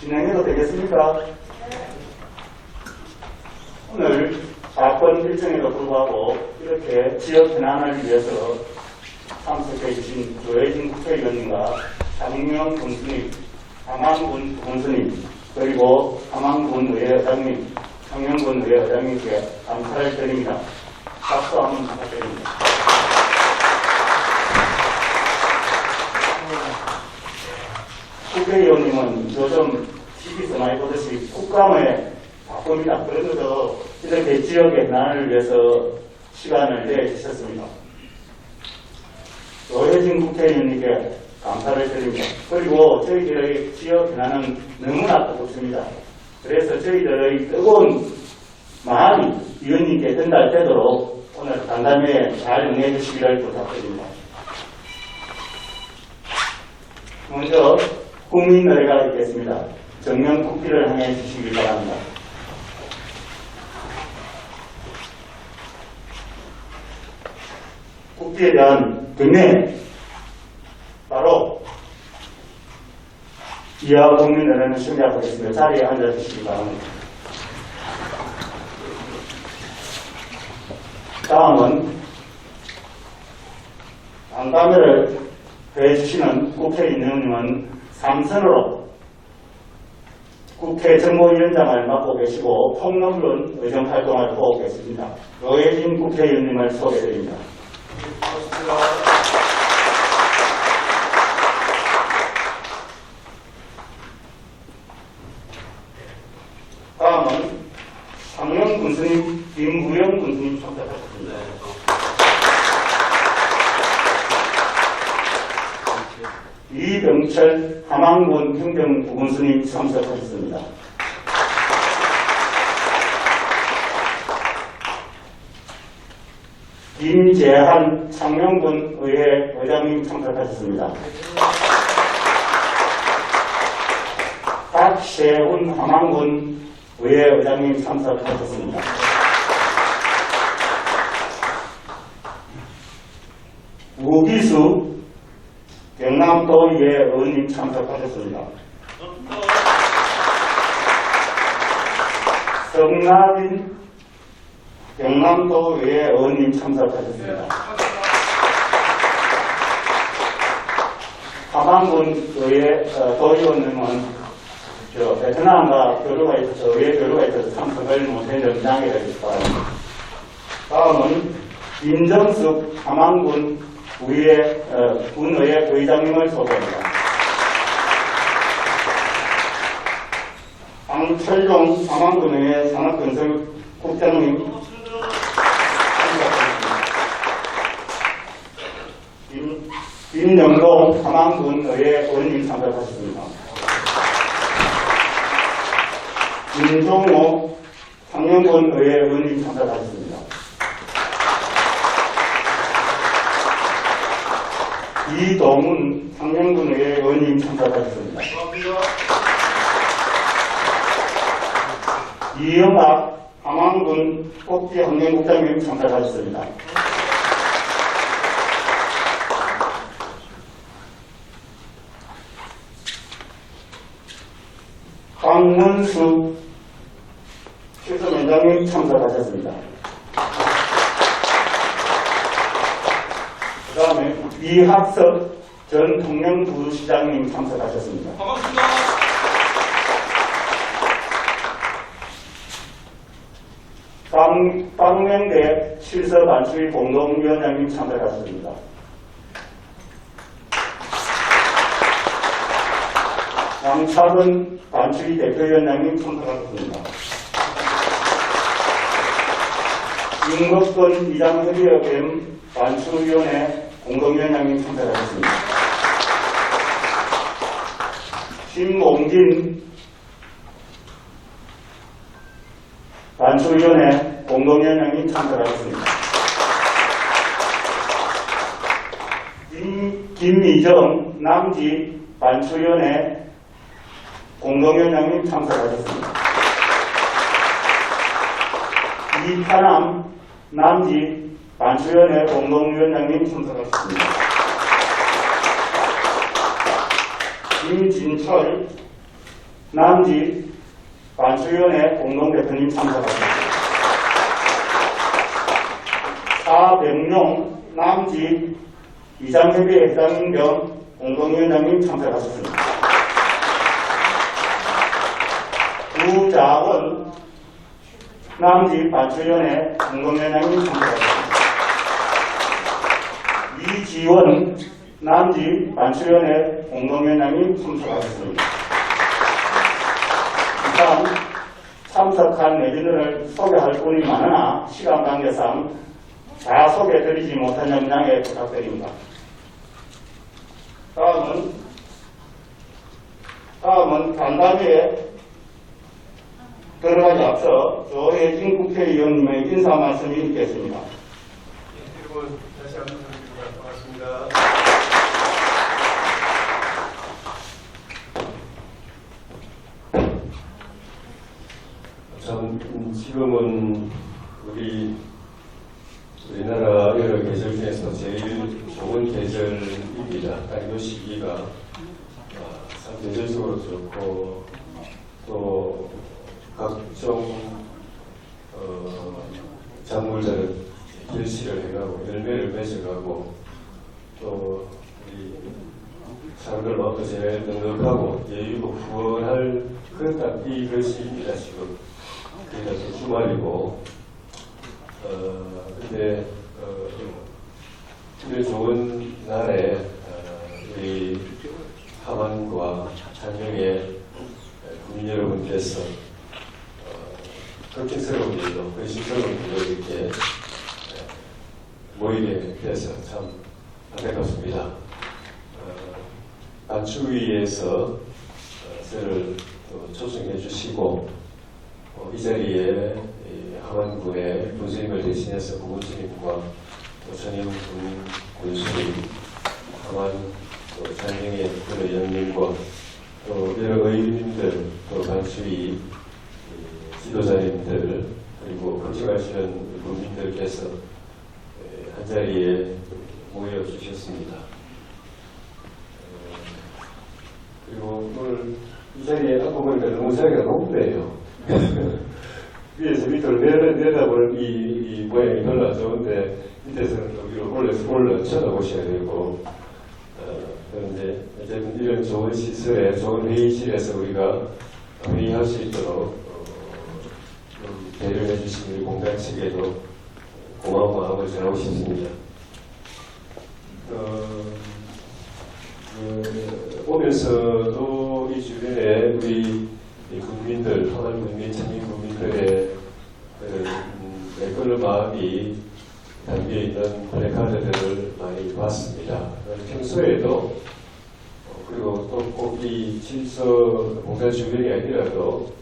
진행해도 되겠습니까? 오늘 사건 일정에도 불구하고 이렇게 지역 현안을 위해서 참석해 주신 조혜진 국회의원님과 장윤영 군수님, 함안군 군수님, 그리고 함안군 의회의장님, 청년군 의회의장님께 감사를 드립니다. 박수 한번 부탁드립니다. 국회의원님은 요즘 TV에서 많이 보듯이 국감에 바쁩니다. 그런데도 이렇게 지역의 현안을 위해서 시간을 내주셨습니다. 조혜진 국회의원님께 감사를 드립니다. 그리고 저희들의 지역 현안은 너무나 뜨겁습니다. 그래서 저희들의 뜨거운 마음이 의원님께 전달되도록 오늘 간담회에 잘 응해 주시기를 부탁드립니다. 먼저 국민 노래가 있겠습니다. 정면 국기를 향해 주시기 바랍니다. 국기에 대한 경례, 바로 이하 국민 노래는 시작하겠습니다. 자리에 앉아주시기 바랍니다. 다음은 간담회를 해주시는 국회의원님은 3선으로 국회 정보위원장을 맡고 계시고 폭넓은 의정활동을 하고 계십니다. 조혜진 국회의원님을 소개드립니다. 다음은 상영 군수님, 김무영 군수님 참석하셨습니다. 이병철 함안군 행정부군수님 참석하셨습니다. 김재한 창녕군 의회 의장님 참석하셨습니다. 박세훈 함안군 의회 의장님 참석하셨습니다. 우기수 경남도의회 의원님 참석하셨습니다. 성나빈 경남도의회 의원님 참석하셨습니다. 함안군 의회 도의원님은 베트남과 교류가 있어서 의회 교류가 있어서 참석을 못했는데 양해를 주시기 바랍니다. 다음은 김정숙 함안군 군의회 의장님을 소개합니다. 황철종 함안군의회 산업건설국장님 김영동 함안군의회 의원님 참석하셨습니다. 김종호 창녕군의회 의원님 참석하셨습니다. 이동훈 창녕군의회 의원님 참석하셨습니다. 이영학 함안군 꼭지환경국장님 참석하셨습니다. 황문수 실소위원장님 참석하셨습니다. 그 다음에 이학석 전 통영부시장님 참석하셨습니다. 반갑습니다. 빵명대 실서반수위 공동위원장님 참석하셨습니다. 양차근 반수위 대표위원장님 참석하셨습니다. 임덕근 이장협의회겸 반수위원회 공동위원장님 참석하셨습니다. 신몽진 반수위원회 공동위원장님 참석하셨습니다. 김미정 남지 반수위원회 공동위원장님 참석하셨습니다. 이타남 남지 반수위원회 공동위원장님 참석하셨습니다. 김진철 남지 반수위원회 공동대표님 참석하셨습니다. 사병용 남지 이장협의회 회장님 겸 공동위원장님 참석하셨습니다. 구자원 남지 반수위원회 공동위원장님 참석하셨습니다. 이지원 남지 반수위원회 공동위원장님 참석하셨습니다. 이상 참석한 내진들을 소개할 뿐이 많으나 시간 관계상 다 소개드리지 못한 점 양해 부탁드립니다. 다음은 간담회에 들어가기 앞서 조혜진 국회의원님의 인사 말씀이 있겠습니다. 여러분 다시 한번 드리겠습니다. 반갑습니다. 지금은 우리나라 여러 계절 중에서 제일 좋은 계절입니다. 딱 이 시기가 참 계절적으로 좋고 또 각종 작물들을 결실을 해가고 열매를 맺어가고 또 우리 사람들 마음도 제일 넉넉하고 여유고 후원할 딱 이것입니다. 지금 그러니까 또 주말이고 근데 이런 좋은 날에 우리 함안과 장영의 국민 여러분께서 걱정스러운 일도 근심스러운 일도 이렇게 모이게 돼서 참 안타깝습니다. 반추위에서 저를 또 초청해 주시고 이 자리에 함안군의 군수님을 대신해서 부군수님과 또 전임 군수님, 함안 또 장영의 군의원님과 또 여러 의원님들, 또 반추위 지도자님들 그리고 걱정하시는 국민들께서 한자리에 모여 주셨습니다. 그리고 오늘 이 자리에 앉고 보니까 너무 자리가 높네요. 위에서 밑으로 내려다보는 이 모양이 별로 안 좋은데 밑에서는 또 위로 올려 쳐다보셔야 되고 그런데 어쨌든 이런 좋은 시설에 좋은 회의실에서 우리가 회의할 수 있도록 배려해 주신 우리 공단 측에도 고마운 마음을 전하고 싶습니다. 오면서도 이 주변에 우리 국민들, 함안 국민, 천민 국민들의 애끓는 마음이 담겨있는 플래카드들을 많이 봤습니다. 평소에도 그리고 또 꼭 이 질서 공단 주변이 아니라도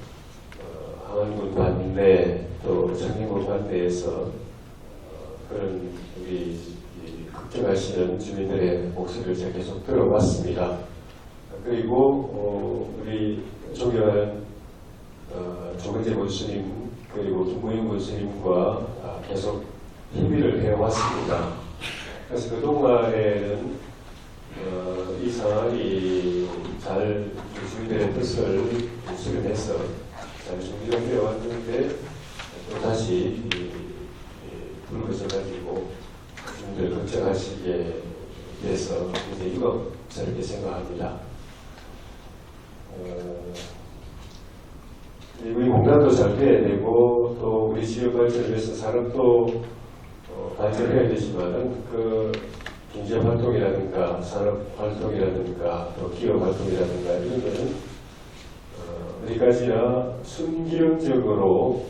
함안군 반내 또 장림군 반내에서 그런 우리 걱정하시는 주민들의 목소리를 제가 계속 들어봤습니다. 그리고 우리 존경하는 조근재 군수님 그리고 김무영 군수님과 계속 협의를 해왔습니다. 그래서 그동안에는 이 상황이 잘 주민들의 뜻을 수렴해서 잘 준비되어 왔는데 또 다시 불거져가지고 주민들 걱정하시게 돼서 이제 이거 저렇게 생각합니다. 우리 공단도 잘 돼야 되고 또 우리 지역 발전을 위해서 사람도 발전해야 되지만은 그 경제 활동이라든가 산업 활동이라든가 또 기업 활동이라든가 이런 거는 어디까지나 순기능적으로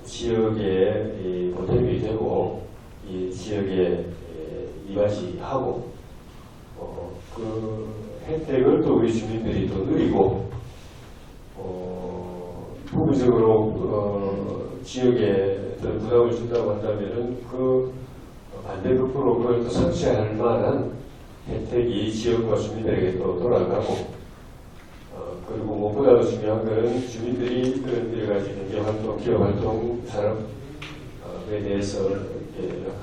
지역에 보탬이 되고 이 지역에 이바지하고 그 혜택을 또 우리 주민들이 또 누리고 부분적으로 지역에 부담을 준다고 한다면은 그 반대급부로 그걸 또 성취할 만한 혜택이 지역과 주민들에게 또 돌아가고 그리고 무엇보다도 중요한 것은 주민들이 그런 여러 가지 경제활동, 기업활동, 산업에 대해서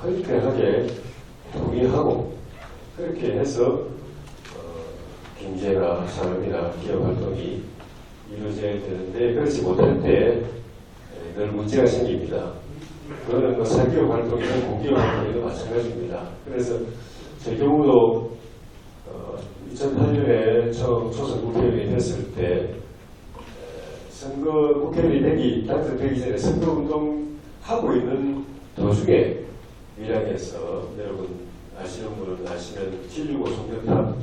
흔쾌하게 동의하고 그렇게 해서 경제나 산업이나 기업활동이 이루어져야 되는데 그렇지 못할 때 늘 문제가 생깁니다. 그거는 뭐 사기업 활동이나 공기업 활동에도 마찬가지입니다. 그래서 제 경우도 2008년에 처음 초선 국회의원이 됐을 때 선거 국회의원이 당선되기 전에 선거운동 하고 있는 도중에 밀양에서 여러분 아시는 분은 아시면 7.65 송전탑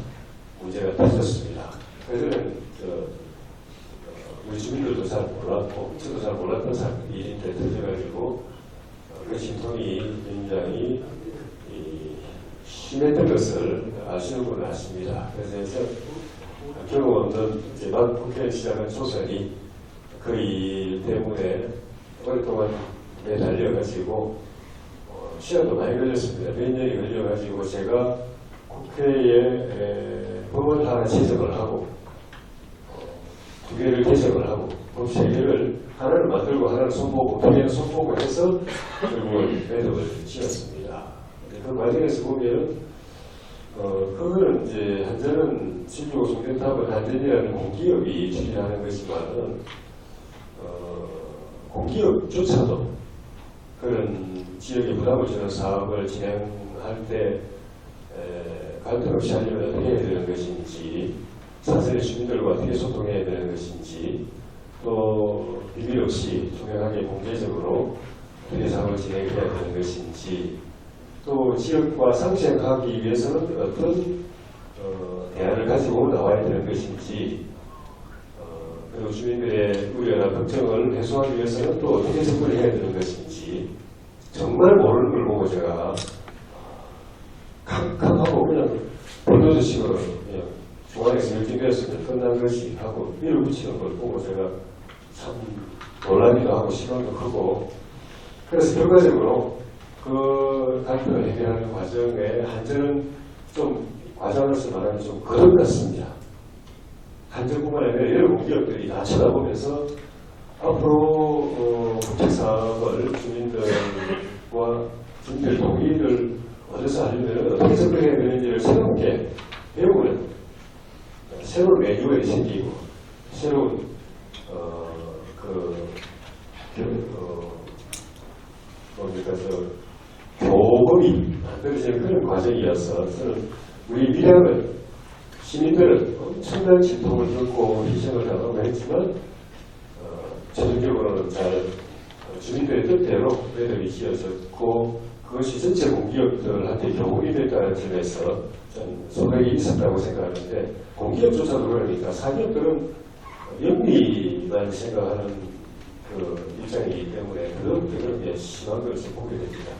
문제가 터졌습니다. 그전에는 우리 주민들도 잘 몰랐고 저도 잘 몰랐던 일인데 터져가지고 그 진통이 굉장히 심했던 것을 아시는 분은 아십니다. 그래서 경험 없는 막 국회의원 시작한 초선이 그 일 때문에 오랫동안 매달려가지고 시간도 많이 걸렸습니다. 몇 년이 걸려가지고 제가 국회에 법원 하나 제정을 하고 2개를 개정을 하고 법 3개를 하나를 만들고 하나를 손보고 2개는 손보고 해서 결국은 매듭을 지었습니다. 그 과정에서 보면 그거는 이제 한전은 7.65 송전탑은 한전이라는 공기업이 추진하는 것이지만은 공기업조차도 그런 지역에 부담을 주는 사업을 진행할 때 갈등 없이 하려면 어떻게 해야 되는 것인지, 사설의 주민들과 어떻게 소통해야 되는 것인지, 또 비밀 없이 투명하게 공개적으로 어떻게 사업을 진행해야 되는 것인지, 또 지역과 상생하기 위해서는 어떤 대안을 가지고 나와야 되는 것인지, 그리고 주민들의 우려나 걱정을 해소하기 위해서는 또 어떻게 접근을 해야 되는 것인지 정말 모르는 걸 보고 제가 칵칵하고 그냥 불도저식으로 그냥 중앙에서 결정되었으면 끝난 것이 하고 밀어붙이는 걸 보고 제가 참 놀라기도 하고 실망도 크고, 그래서 결과적으로 그 갈등을 해결하는 과정에 한전은 좀 과정으로서 말하면 좀 거듭났습니다. 한전뿐만 아니라 여러 공기업들이 다 쳐다보면서 앞으로 국책 사업을 주민들 동의를 얻어서 하려면 어떻게 접근해야 되는지를 새롭게 배우는 새로운 매뉴얼이 생기고 새로운 교범이 만들어지는 그런 과정이어서 저는 우리 밀양은 시민들은 엄청난 진통을 겪고 희생을 당하고 했지만 최종적으로는 잘 주민들의 뜻대로 매듭이 지어졌고 그것이 전체 공기업들한테 교훈이 됐다는 점에서 전 소백이 있었다고 생각하는데, 공기업조차도 그러니까 사기업들은 영리만 생각하는 그 입장이기 때문에 그런 게 심한 것을 보게 됩니다.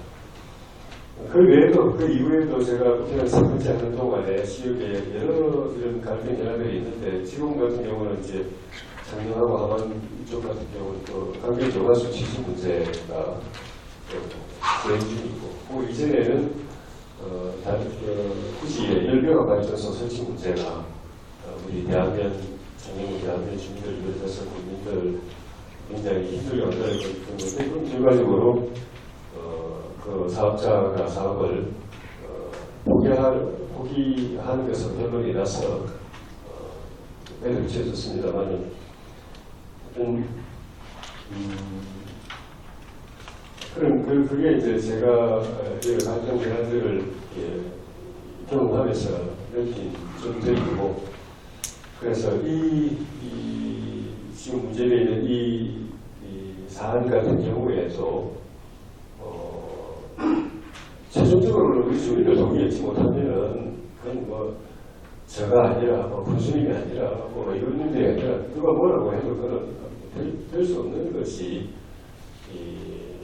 그 외에도 그 이후에도 제가 국회의원 3번째 하는 동안에 지역에 여러 이런 갈등 현안들이 있는데, 지금 같은 경우는 이제 창녕하고 하만 이쪽 같은 경우는 또 강변 조가수 취수 문제가 진행 중이고, 그 이전에는 후지의 열병합 발전소 설치 문제가 우리 대한면 창녕구 대한면 주민들 비롯해서 국민들 굉장히 힘들게 만들어졌기 때문에, 그럼 결과적으로 그 사업자가 사업을 포기하는 것으로 결론이 나서 매듭이 지어졌습니다만, 그게 이제 제가 이런 갈등 현안들을 경험하면서 느낀 점들이고, 그래서 지금 문제되는 이 사안 같은 경우에도 최종적으로는 우리 주민들 동의하지 못하면은 그건 뭐 저가 아니라 뭐 군수님이 아니라 뭐 이런 문제가 아니라 누가 뭐라고 해도 그건 될 수 없는 것이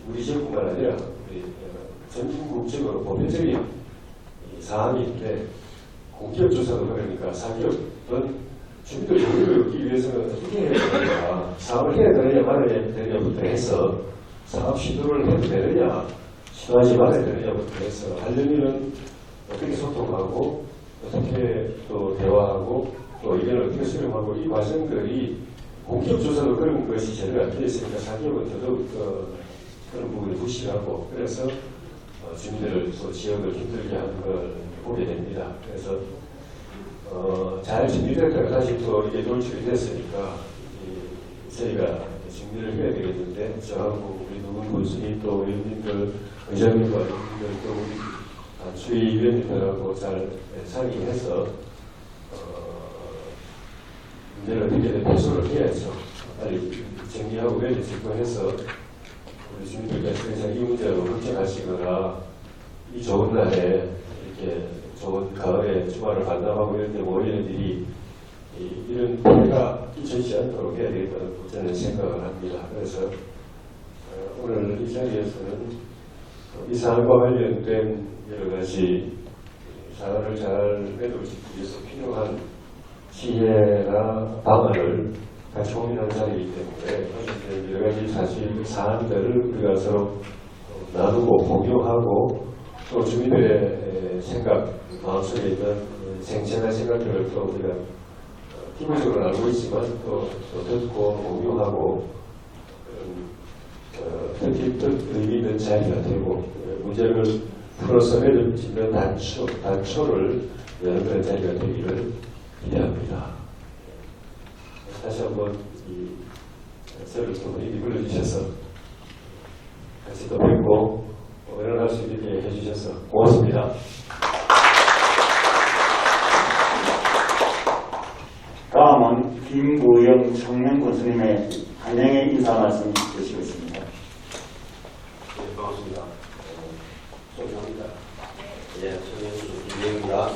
우리 지역뿐만 아니라 전국적으로 보편적인 사안인데, 공기업조차도 그러니까 사기업은 주민들 동의를 얻기 위해서는 어떻게 해야 되느냐, 사업을 해야 되느냐 말아야 되느냐부터 해서 사업 시도를 해도 되느냐 시도하지 말아야 되느냐부터 해서 하려면 어떻게 소통하고 어떻게 또 대화하고 또 의견을 어떻게 수렴하고, 이 과정들이 공기업조차도 그런 것이 제대로 안 되어 있으니까 사기업은 더더욱 그런 부분이 부실하고, 그래서 주민들을 또 지역을 힘들게 하는 걸 보게 됩니다. 그래서 잘 준비됐다가 다시 또 이게 돌출이 됐으니까 저희가 정리를 해야 되겠는데 저하고 우리 누군 군수님 또 의원님들, 의장님과 의원님들 또 우리 주의 위원님들하고 잘 상의해서 문제를 어떻게든 해소를 해야죠. 빨리 정리하고 외래 집권해서 우리 주민들께서 항상 이 문제로 걱정하시거나 이 좋은 날에 이렇게 좋은 가을에 주말을 관람하고 이런 데 모이는 일이 이런 피해가 끼쳐지지 않도록 해야 되겠다고 저는 생각을 합니다. 그래서 오늘 이 자리에서는 이 사안과 관련된 여러 가지 사안을 잘 매듭짓기 위해서 필요한 지혜나 방안을 같이 고민하는 자리이기 때문에 어쨌든 여러 가지 사실 사안들을 우리가 서로 나누고 공유하고 또 주민들의 생각, 마음속에 있는 생생한 생각들을 또 우리가 기본적으로 알고 있지만 또 듣고 공유하고 뜻깊은 의미 있는 자리가 되고 문제를 풀어서 매듭짓는 단초를 여는 그런 자리가 되기를 기대합니다. 다시 한번 저를 또 이렇게 불러주셔서 같이 또 뵙고 연락할 수 있게 해주셔서 고맙습니다. 다음은 김무영 청년군수님의 환영의 인사 말씀 주시겠습니다. 네, 반갑습니다. 소개합니다. 예, 청년군수 김무영입니다.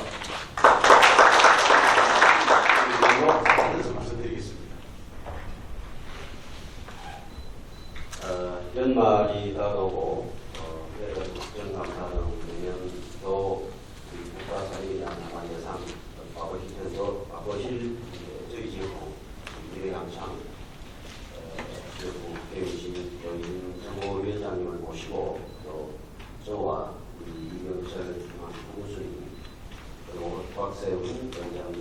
그리고 말씀드리겠습니다. 연말이 다가오고 여러 국정감사는 내년도 국가사회위원 예산 과거실 저희 지역구 미래강창 지역구 배우신 여인정호 위원장님을 모시고 또 저와 우리 이경철 중앙부수님 그리고 박세훈 위원장님,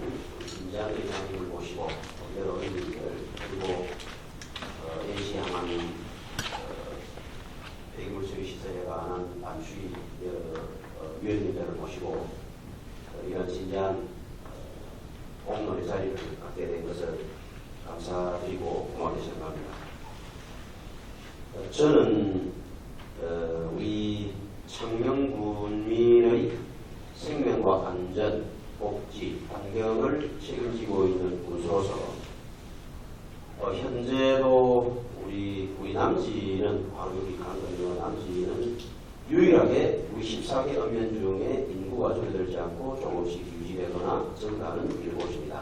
김장 회장님을 모시고 여러 의원님들 그리고 NC향암 폐기물처리 시설에 관한 반추위 위원님들을 모시고 이런 진지한 공론의 자리를 갖게 된 것을 감사드리고 고맙게 생각합니다. 저는 우리 청명군민의 생명과 안전, 복지, 환경을 책임지고 있는 군수로서 현재도 우리 남지는 바로 여기 강릉 남지는 유일하게 우리 14개 읍면 중에 인구가 줄어들지 않고 조금씩 유지되거나 증가하는 일곳입니다.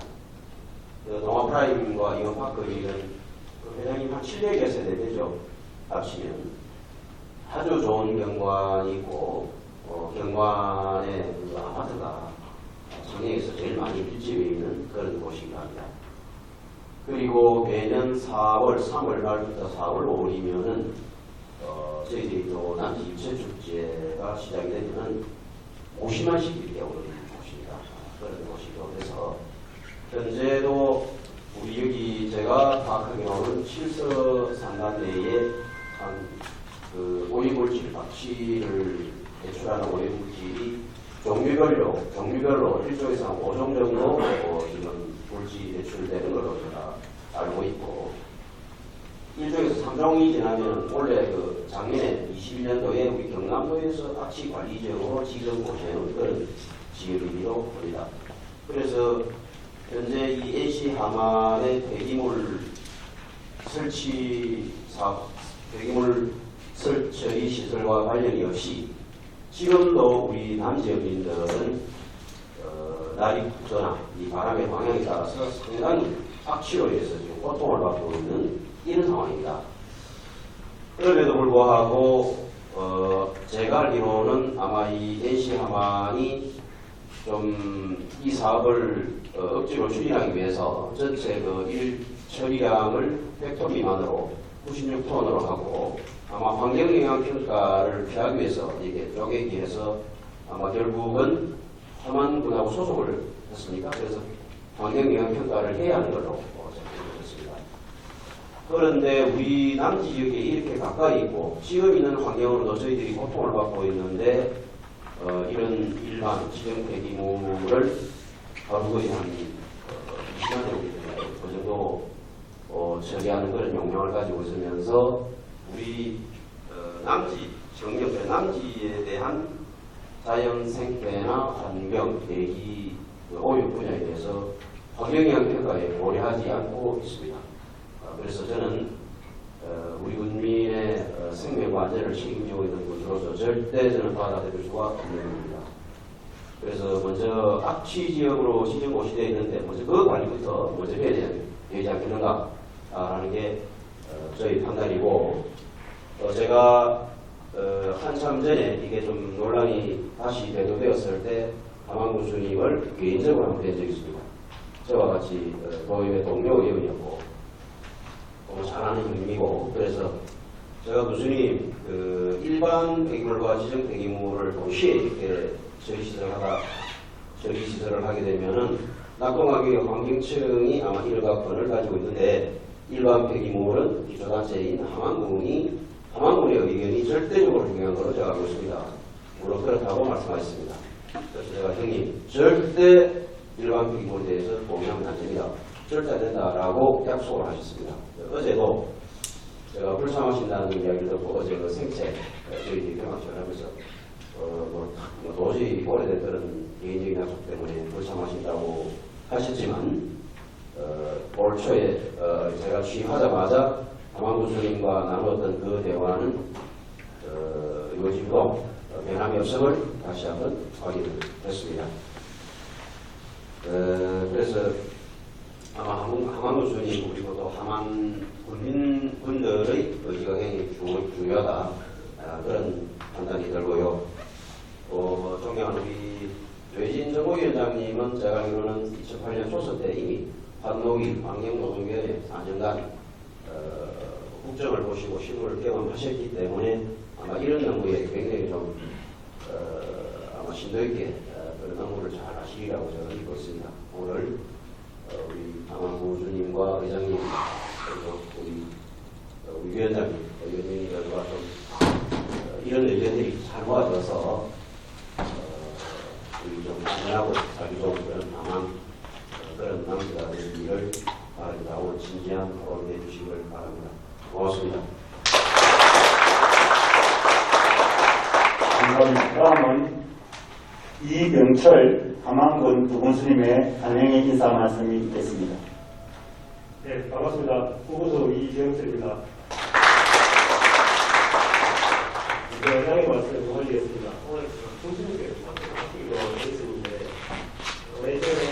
동아프라임과 이원파크 이런 회장님 한 700여 세대 되죠. 합치면 아주 좋은 경관이 있고 경관의 그 아파트가 장애에서 제일 많이 밀집해 있는 그런 곳이기도 합니다. 그리고 매년 4월, 3월 말부터 4월, 5월이면은 저희들이 또 남지 유채축제가 시작이 되면은 50만씩 이렇게 오르는 곳입니다. 그런 곳이고 그래서 현재도 우리 여기 제가 파악하기로는 7서 상단 내에 한 오이물질 박씨를 배출하는 오이물질이 종류별로 1종에서 한 5종 정도 지금 물질이 배출되는 걸로 제가 알고 있고 1종에서 3종이 지나면 원래 그 작년에 21년도에 우리 경남도에서 박씨 관리 지역으로 지정 고시해놓은 그런 지역이기도 합니다. 그래서 현재 이 NC 하만의 폐기물 설치 사업, 폐기물 설치 시설과 관련이 없이 지금도 우리 남지역민들은 날이 굽거나 이 바람의 방향에 따라서 상당히 악취로 인해서 지금 고통을 받고 있는 이런 상황입니다. 그럼에도 불구하고 제가 알기로는 아마 이 NC 하만이 좀 이 사업을 억지로 추진하기 위해서 전체 그 일 처리량을 100톤 미만으로 96톤으로 하고 아마 환경영향평가를 피하기 위해서 이게 쪼개기 해서 아마 결국은 하만군하고 소속을 했습니까? 그래서 환경영향평가를 해야 하는 걸로 생각했습니다. 그런데 우리 남지 지역에 이렇게 가까이 있고 지금 있는 환경으로도 저희들이 고통을 받고 있는데 이런 일반 지정 폐기물을 바로 거의 한 20만 대 그 정도 처리하는 그런 역량을 가지고 있으면서 우리 남지, 정경의 남지에 대한 자연 생태나 환경, 대기, 오염 분야에 대해서 환경영향 평가에 고려하지 않고 있습니다. 그래서 저는 우리 국민의 생명과 안전을 책임지고 있는 것으로서 절대 저는 받아들일 수가 없는 겁니다. 그래서 먼저 악취 지역으로 지정 고시되어 있는데 먼저 그 관리부터 먼저 해야 되지 않겠는가라는 게 저희 판단이고, 제가 한참 전에 이게 좀 논란이 다시 대두되었을 때 함안군 수님을 개인적으로 한번 뵌 적이 있습니다. 저와 같이 도의회 동료 의원이었고 잘 아는 형님이고, 그래서 제가 교수님 일반 폐기물과 지정 폐기물을 동시에 이렇게 처리 시설을 하게 되면은 낙동강의 환경청이 아마 일가권을 가지고 있는데 일반 폐기물은 기초단체인 함안군의 의견이 절대적으로 중요한 것으로 제가 알고 있습니다. 물론 그렇다고 말씀하셨습니다. 그래서 제가 형님 절대 일반 폐기물에 대해서 동의하면 안 됩니다. 절대 안 된다라고 약속을 하셨습니다. 어제도 제가 불참하신다는 이야기를 듣고 어제 그 생체 저희들이 평화식을 하면서 도저히 오래된 그런 개인적인 약속 때문에 불참하신다고 하셨지만 올 초에 제가 취임하자마자 함안군 수님과 나누었던 그 대화는 요즘도 변함이 없음을 다시 한번 확인했습니다. 그래서 아마 함안군 수님 그리고 또 함안 군민분들의 의지가 굉장히 중요하다, 그런 판단이 들고요. 존경하는 우리 외진 정보위원장님은 제가 알기로는 2008년 초서 때 이미 환노위 환경노동위원회 4년간 국정을 보시고 실무를 경험하셨기 때문에 아마 이런 업무에 굉장히 좀 아마 심도 있게 그런 업무를 잘 하시리라고 제가 믿고 있습니다. 오늘 우리 함안군 수님과 의장님 그리고 우리 위원장님, 의원님들과 좀 이런 의견들이 잘 모아져서 우리 좀 안전하고 살기 좋은 그런 남자가 되기를 바랍니다. 오늘 진지한 토론을 해주시길 바랍니다. 고맙습니다. 다음은 이병철 함안군 부군수님의 안녕의 인사 말씀이 있겠습니다. 네, 반갑습니다. 후보수 이병철입니다. 회장의 말씀을 드리겠습니다. 오늘 중심있게 하기로 했었는데 예전에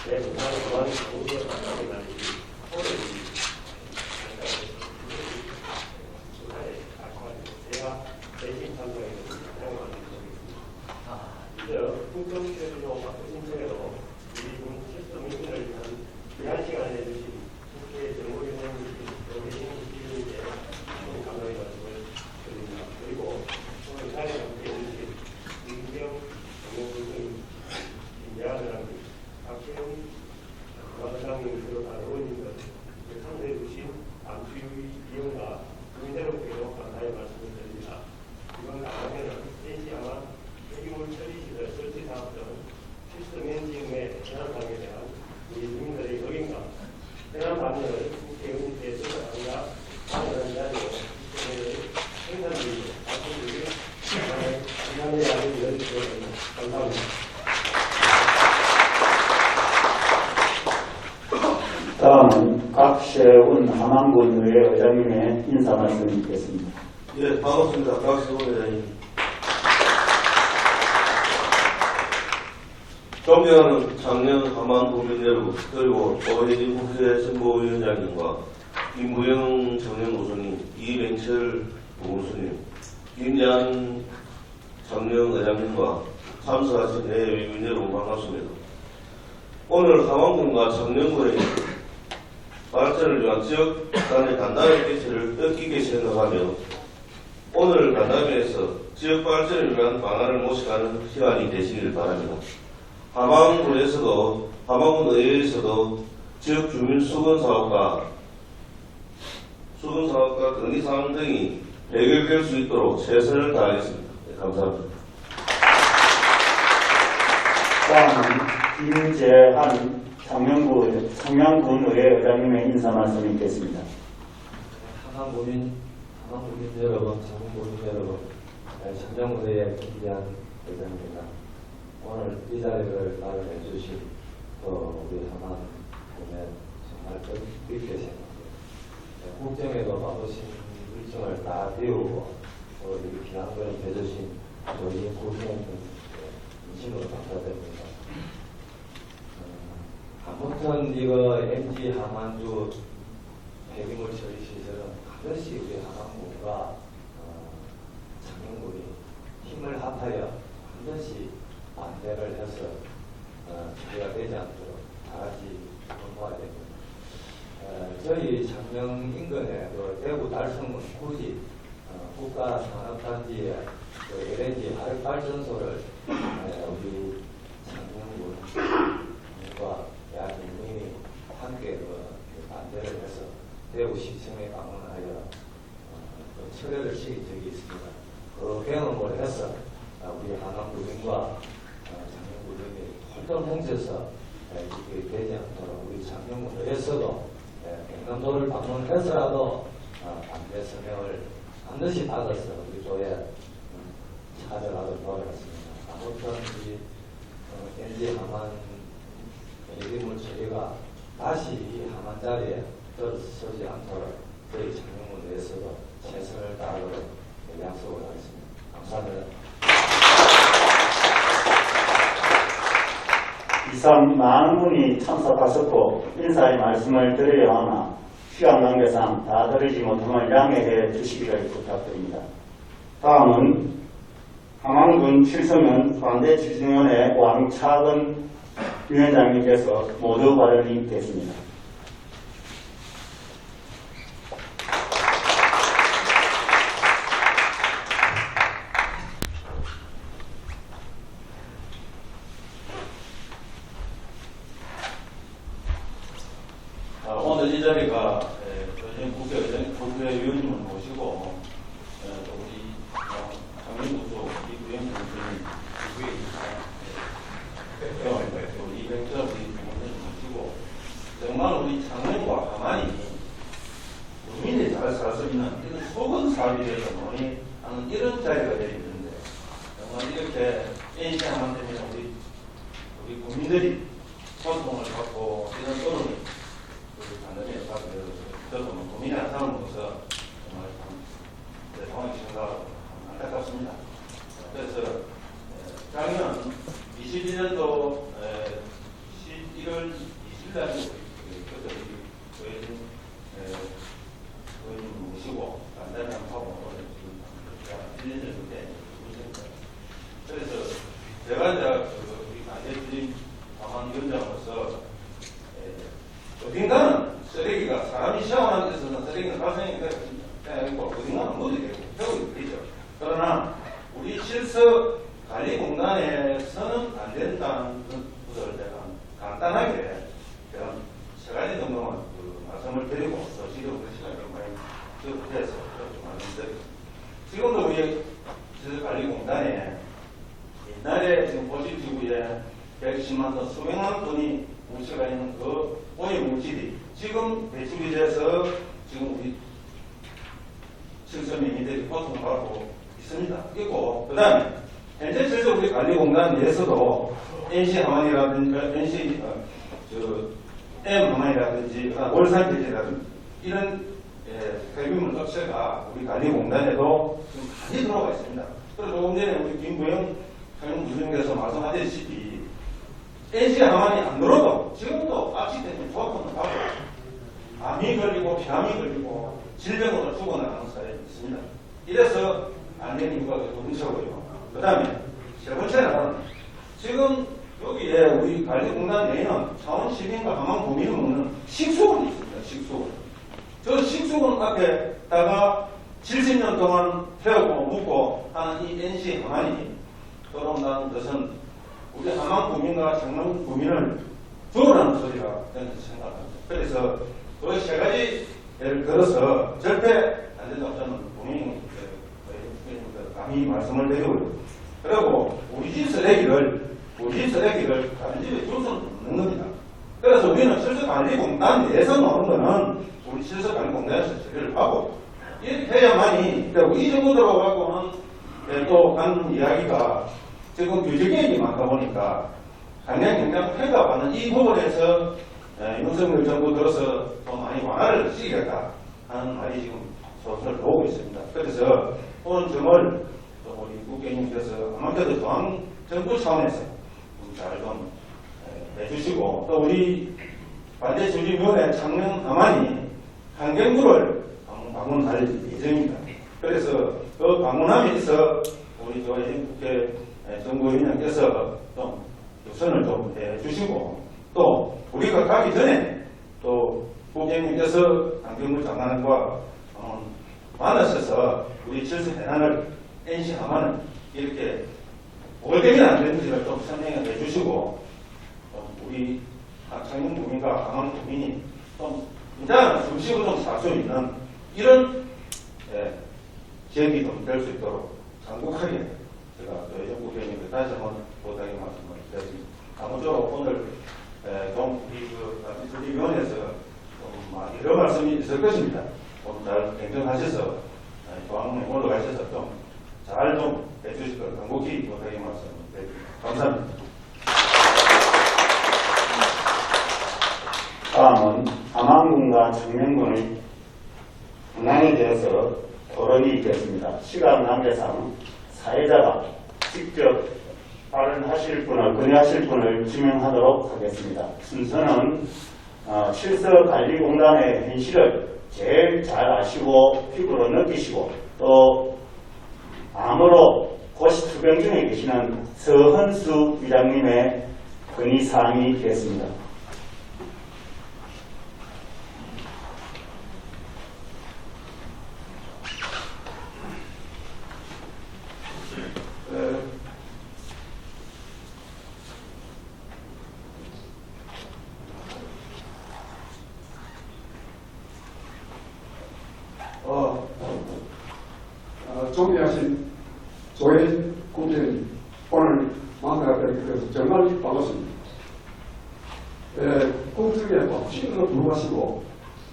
내 부산의 보안 공부를 하는 날이 오늘 제가 대신 참석해서 사용을 하겠습니다. 국정체제로 바꾸신 책에도 우리 군 시스템 인근을 위한 귀한 시간을 내주신 국회 정보위원장님 여기 시민께 감사의 말씀을 드립니다. 그리고 오늘 자리에 함께 해주신 민경 정보위원장님, 김야사장님, 박혜영 부사장님, 그리고 다른 의원님들 참석해 주신 안주의 위원과 국민여러분께도 감사의 말씀을 드립니다. 이번 강화에는 NC아마 폐기물 처리시설 설치 사업 등 시스템 엔지응 내 재난상에 대한 우리 국민들의 의견과 재난 반응을 국회의원님께 전달하느라 당연한 자리로 시스템의 생산들이 작품들이 지난해 안에 이어지도록 감사합니다. 다음은 박세훈 함안군 의회 의장님의 인사 말씀이 있겠습니다. 예, 반갑습니다. 박세훈 의장님. 존경하는 작년 함안 국민 여러분, 그리고 오해진 국회 정보위원장님과 김부영 정영노수님, 이병철 부군수님, 김재한 정영의장님과 참석하신 내외민 여러분 반갑습니다. 오늘 함안군과 청년군의 발전을 위한 지역 간의 단단한 개체를 뜻깊게 생각하며 오늘 간담회에서 지역 발전을 위한 방안을 모색하는 시간이 되시길 바랍니다. 함안군에서도 함안군 의회에서도 지역 주민 수건사업과 건의사항 등이 해결될 수 있도록 최선을 다하겠습니다. 네, 감사합니다. 다음은 김재한 창녕군의회 의장님의 인사 말씀 있겠습니다. 한국민 여러분, 전국민 여러분, 창녕군의회 김기한 의장입니다. 오늘 이 자리를 마련해 주신 우리 한국민에 정말 뜻깊게 생각합니다. 국정에도 바쁘신 일정을 다 비우고 이렇게 귀한 걸 해주신 저희 국민께 진심으로 감사드립니다. 아무튼 이거 MG 하만주 폐기물 처리 시설은 반드시 우리 한국과 창녕군이 힘을 합하여 반드시 반대를 해서 처리가 되지 않도록 다 같이 공부해야 됩니다. 저희 창녕 인근의 대구 달성군 굳이 국가산업단지의 LNG 화력발전소를 우리 창녕군과 대한민국이 함께 반대를 해서 대구시청에 방문하여 철회를 시킨 적이 있습니다. 그 경험을 해서 우리 한남구민과 창녕구민이 홀딱 뭉쳐서 이렇게 되지 않도록 우리 창녕군에서도 경남도를 방문해서라도 반대 서명을 반드시 받아서 우리 도에 찾아가도록 노력했습니다. 아무튼 우리 NG 하만 폐기물 처리가 다시 이 하만 자리에 들어서지 않도록 저희 창녕군 내에서도 최선을 다하도록 약속을 하겠습니다. 감사합니다. 이상 많은 분이 참석하셨고 인사의 말씀을 드려야 하나 시간 관계상 다 드리지 못함을 양해해 주시기를 부탁드립니다. 다음은 함안군 칠성면 반대추진위원회 왕차근 위원장님께서 모두 발언이 됐습니다. 오늘 이 자리가 국회의원님을 모시고 또 우리 장민구도 이구현 선생님 우리 이백절 우리 부모님을 모시고 정말 우리 창녕과 가만히 국민이 잘 살 수 있는 이런 속은 사업이 돼서 하는 이런 자리가 되어 있는데 정말 이렇게 NC 하만 때문에 우리 국민들이 고통을 받고 이런 소름이 단단히 받으면서 저도 고민이 안 사람으로서 정말 당황이 생각하고 안타깝습니다. 그래서 작년 21년도 11월 20일날 그때 우리 의원님 모시고 간단히 한번 하고 오늘 지금 1년 전인데 그래서 제가 이제 우리 안대주임 방황위원장으로서 어딘가는 쓰레기가 사람이 시험하는 데서는 쓰레기는 발생이 되고 어딘가는 묻게 되고 배우게 되죠. 그러나 우리 실서 관리공단에서는 안 된다는 것을 제가 간단하게 제가 세 가지 정도만 말씀을 드리고 지금 그 시간이 좀 많이 적어서 좀 말씀드리고 지금도 우리 실서관리공단에 옛날에 지금 보시지구에 110만 톤 수백만 톤이 물체가 있는 그 오염 물질이 지금 배출이 돼서 지금 우리 실서민들이 고통받고 있습니다. 그리고 그 다음에 현재 실서 우리 관리공단 내에서도 NC 하만이라든지 NC M 하만이라든지 월산제제라든지 이런 폐기물 업체가 우리 관리공단에도 지금 많이 들어가 있습니다. 그래서 조금 전에 우리 김부영 상임부총리께서 말씀하셨듯이 NC 하만이 안 들어도 지금도 악취 때문에 조합원을 받고 암이 걸리고 폐암이 걸리고 질병으로 죽어나가는 사람이 있습니다. 이래서 안 되는 이유가 두 번째고요. 그 다음에 세 번째는 지금 여기에 우리 관리공단 내에는 창원 시민과 함안 구민을 먹는 식수원이 있습니다. 식수원. 저 식수원 앞에다가 70년 동안 태우고 묵고 하는 이 NC 하만이 들어온다는 것은 우리 함안 구민과 창원 구민을 죽으라는 소리가 저는 생각합니다. 그래서 그 세 가지 예를 들어서 절대 안 된다고 저는 본인이 감히 말씀을 드리고요. 그리고 우리 집 쓰레기를 다른 집에 줄 수는 없는 겁니다. 그래서 우리는 실수관리공단 내에서 나오는 거는 우리 실수관리공단에서 처리를 하고 이렇게 해야만이 이 정도 들어가고는 또 하는 이야기가 지금 규제개혁이 많다 보니까 강력행정회가 받는 이 부분에서 윤석열 정부 들어서 좀 많이 완화를 시키겠다 하는 말이 지금 소설을 나오고 있습니다. 그래서 오늘 점을 우리 국회의원님께서 아무래도 중앙정부 차원에서 잘 좀 해주시고 또 우리 반대주주위원회 창녕 하만이 환경부를 방문할 예정입니다. 그래서 그 방문함에 있어 우리 국회 정부위원장께서 좀 우선을 좀 해주시고 또 우리가 가기 전에 또 국회의원님께서 환경부 장관과 만나셔서 우리 질서 해난을 NC 하만을 이렇게 뭘 때문에 안 되는지를 좀 설명해 주시고 우리 창녕 국민과 강원 국민이 좀 일단 중심으로 좀 살 수 있는 이런 지역이 좀 될 수 있도록 강국하게 제가 저희 국회의원님께 다시 한번 부탁의 말씀을 드립니다. 아무쪼록 오늘 좀 우리 위원회에서 좀 여러 말씀이 있을 것입니다. 좀 잘 경청하셔서 조항에 올라가셔서 좀 잘 좀 해주실 것 간곡히 부탁의 말씀을 드립니다. 감사합니다. 다음은 함안군과 청명군의 현안에 대해서 토론이 있겠습니다. 시간 관계상 사회자가 직접 발언하실 분을, 건의하실 분을 지명하도록 하겠습니다. 순서는 실서관리공단의 현실을 제일 잘 아시고 피부로 느끼시고 또 암으로 고시투병 중에 계시는 서헌수 위장님의 건의사항이 되겠습니다. 존경하신 조혜진 국회의원님, 오늘 만나뵙게 돼서 정말 반갑습니다. 국정에 법신으로 불구하시고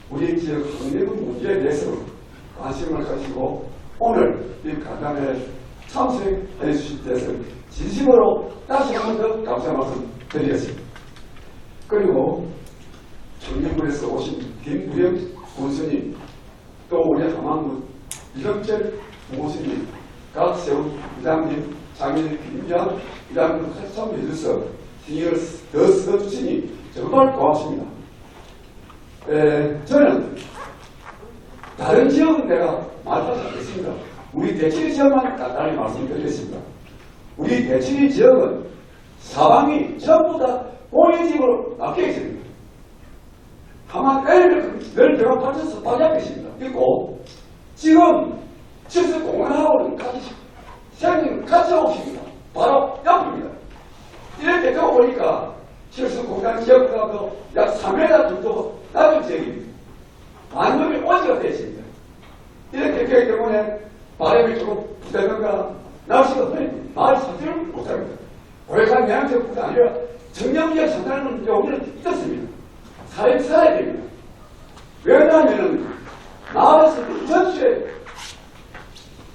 우리 지역 환경 문제에 대해서 관심을 가지고 오늘 이 간담회에 참석해 주신 데서 진심으로 다시 한 번 더 감사 말씀 드리겠습니다. 그리고 청년군에서 오신 김부영 군수님, 또 우리 함안군 이정철 부모님, 각세훈 부장님, 장인 김장 부장님 같이 참여해주셔서 신경을 더 써주시니 정말 고맙습니다. 저는 다른 지역은 내가 말하지 않겠습니다. 우리 대치리 지역만 간단히 말씀드리겠습니다. 우리 대치리 지역은 사방이 전부 다 고리집으로 막혀 있습니다. 하만 L을 늘 배가 빠져서 빠져 계십니다. 있고 지금 칠수공원하고는 같이 오십니다. 바로 옆입니다. 이렇게 가보니까 칠수공원 지역보다 약 3m 정도 낮은 지역입니다. 완전히 오지가 되어 있습니다. 이렇게 되기 때문에 바람이 조금 부다든가 날씨가 흐립니다. 마을 사지를 못합니다. 오래간 내양적뿐 아니라 정령지역 상당한 문제가 우리는 있었습니다. 사람이 살아야 됩니다. 왜냐하면 마을에서 전주에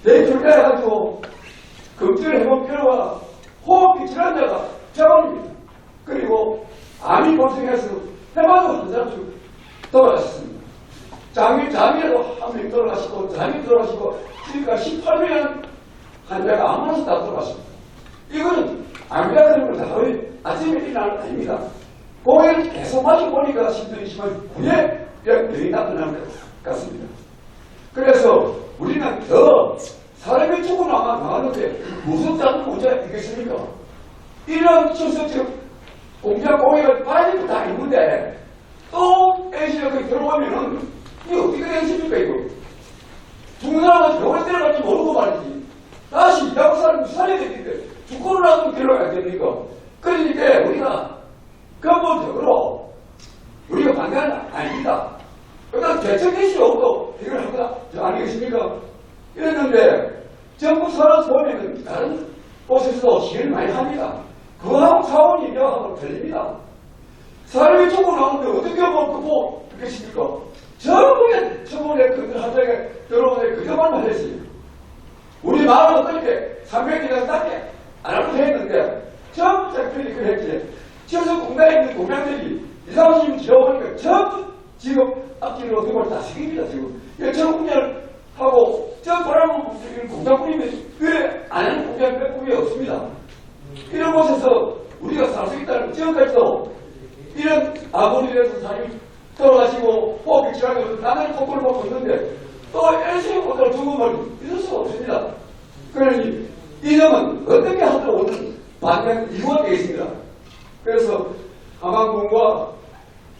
대출을 해가지고 금주를 해본 결과 호흡기 질환자가 병원입니다. 그리고 암이 발생해서 해마도 한 사람씩 돌아가셨습니다. 장애도 한 명 돌아가시고 장애 돌아가시고 그러니까 18명 환자가 암으로서 다 돌아가십니다. 이거는 암이라는 건 다 아침에 일어나는 거 아닙니다. 공연을 계속 마시고 보니까 심정이지만 그게 병이 나타나는 것 같습니다. 그래서 우리는 더 사람이 죽어나가 나가는데 무슨 작은 문제가 있겠습니까? 이런 출석적 공장 공예가 빠지는 다 있는데 또 NC가 거기 들어오면은 이게 어떻게 되겠습니까 이거? 죽는 사람은 병원에 데려갈지 모르고 말이지. 다시 일하고 사람이 살아야 되는데 죽고를 놔두고 데려가야 됩니까? 그러니까 우리가 근본적으로 우리가 반대하는 아닙니다. 그러니까 대책의식이 없고 이걸 한 거다 아니겠습니까? 이랬는데 정부 산업 보면은 다른 곳에서도 시행을 많이 합니다. 그거하고 차원이 이하고 틀립니다. 사람이 죽고 나오는데 어떻게 뭐 그것입니까? 전부에 처분에 그 하자에 들어오는데 그것만 말했어요. 우리 마을은 어떻게 300년밖에 안 하고 했는데 전부 작편이 그랬지. 지어서 공단에 있는 공장들이 이사오시면 지어보니까 전부 지금 앞뒤로 어떻게 보면 다 책임이다 지금. 저 공장을 하고 저 바람을 부수는 공장뿐이면 왜 안 하는 공장 빼꼼이 없습니다. 이런 곳에서 우리가 살 수 있다는 지금까지도 이런 아버지에서 사람이 돌아가시고 호흡이 지나가면서 나는 코코를 먹고 있는데 또 열심히 오늘 죽음을 잊을 수가 없습니다. 그러니 이념은 어떻게 하든 오는 반대하는 이유가 되겠습니다. 그래서 하만군과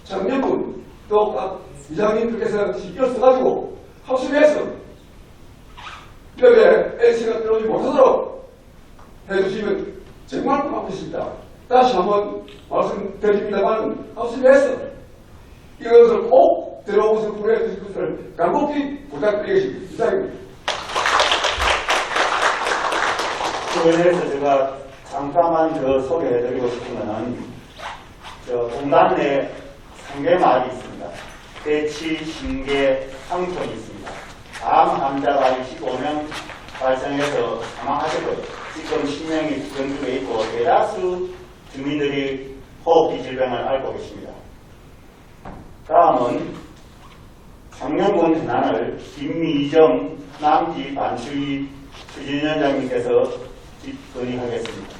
청년군 또 각 이장님들께서 신경 써가지고 합심해서 이렇게 NC가 들어오지 못하도록 해주시면 정말 고맙겠습니다. 다시 한번 말씀드립니다만 합심해서 이것을 꼭 들어오셔서 구해해 주실 것을 간곡히 부탁드리겠습니다. 이상입니다. 그에 대해서 제가 잠깐만 소개해드리고 싶은 것은 공단 내 3개 마을이 있습니다. 대치, 신계, 황천이 있습니다. 암 환자가 25명 발생해서 사망하셨고요. 지금 10명이 경주에 있고 대다수 주민들이 호흡기 질병을 앓고 계십니다. 다음은 청년군 현안을 김미정 남지 반추위 추진위원장님께서 건의하겠습니다.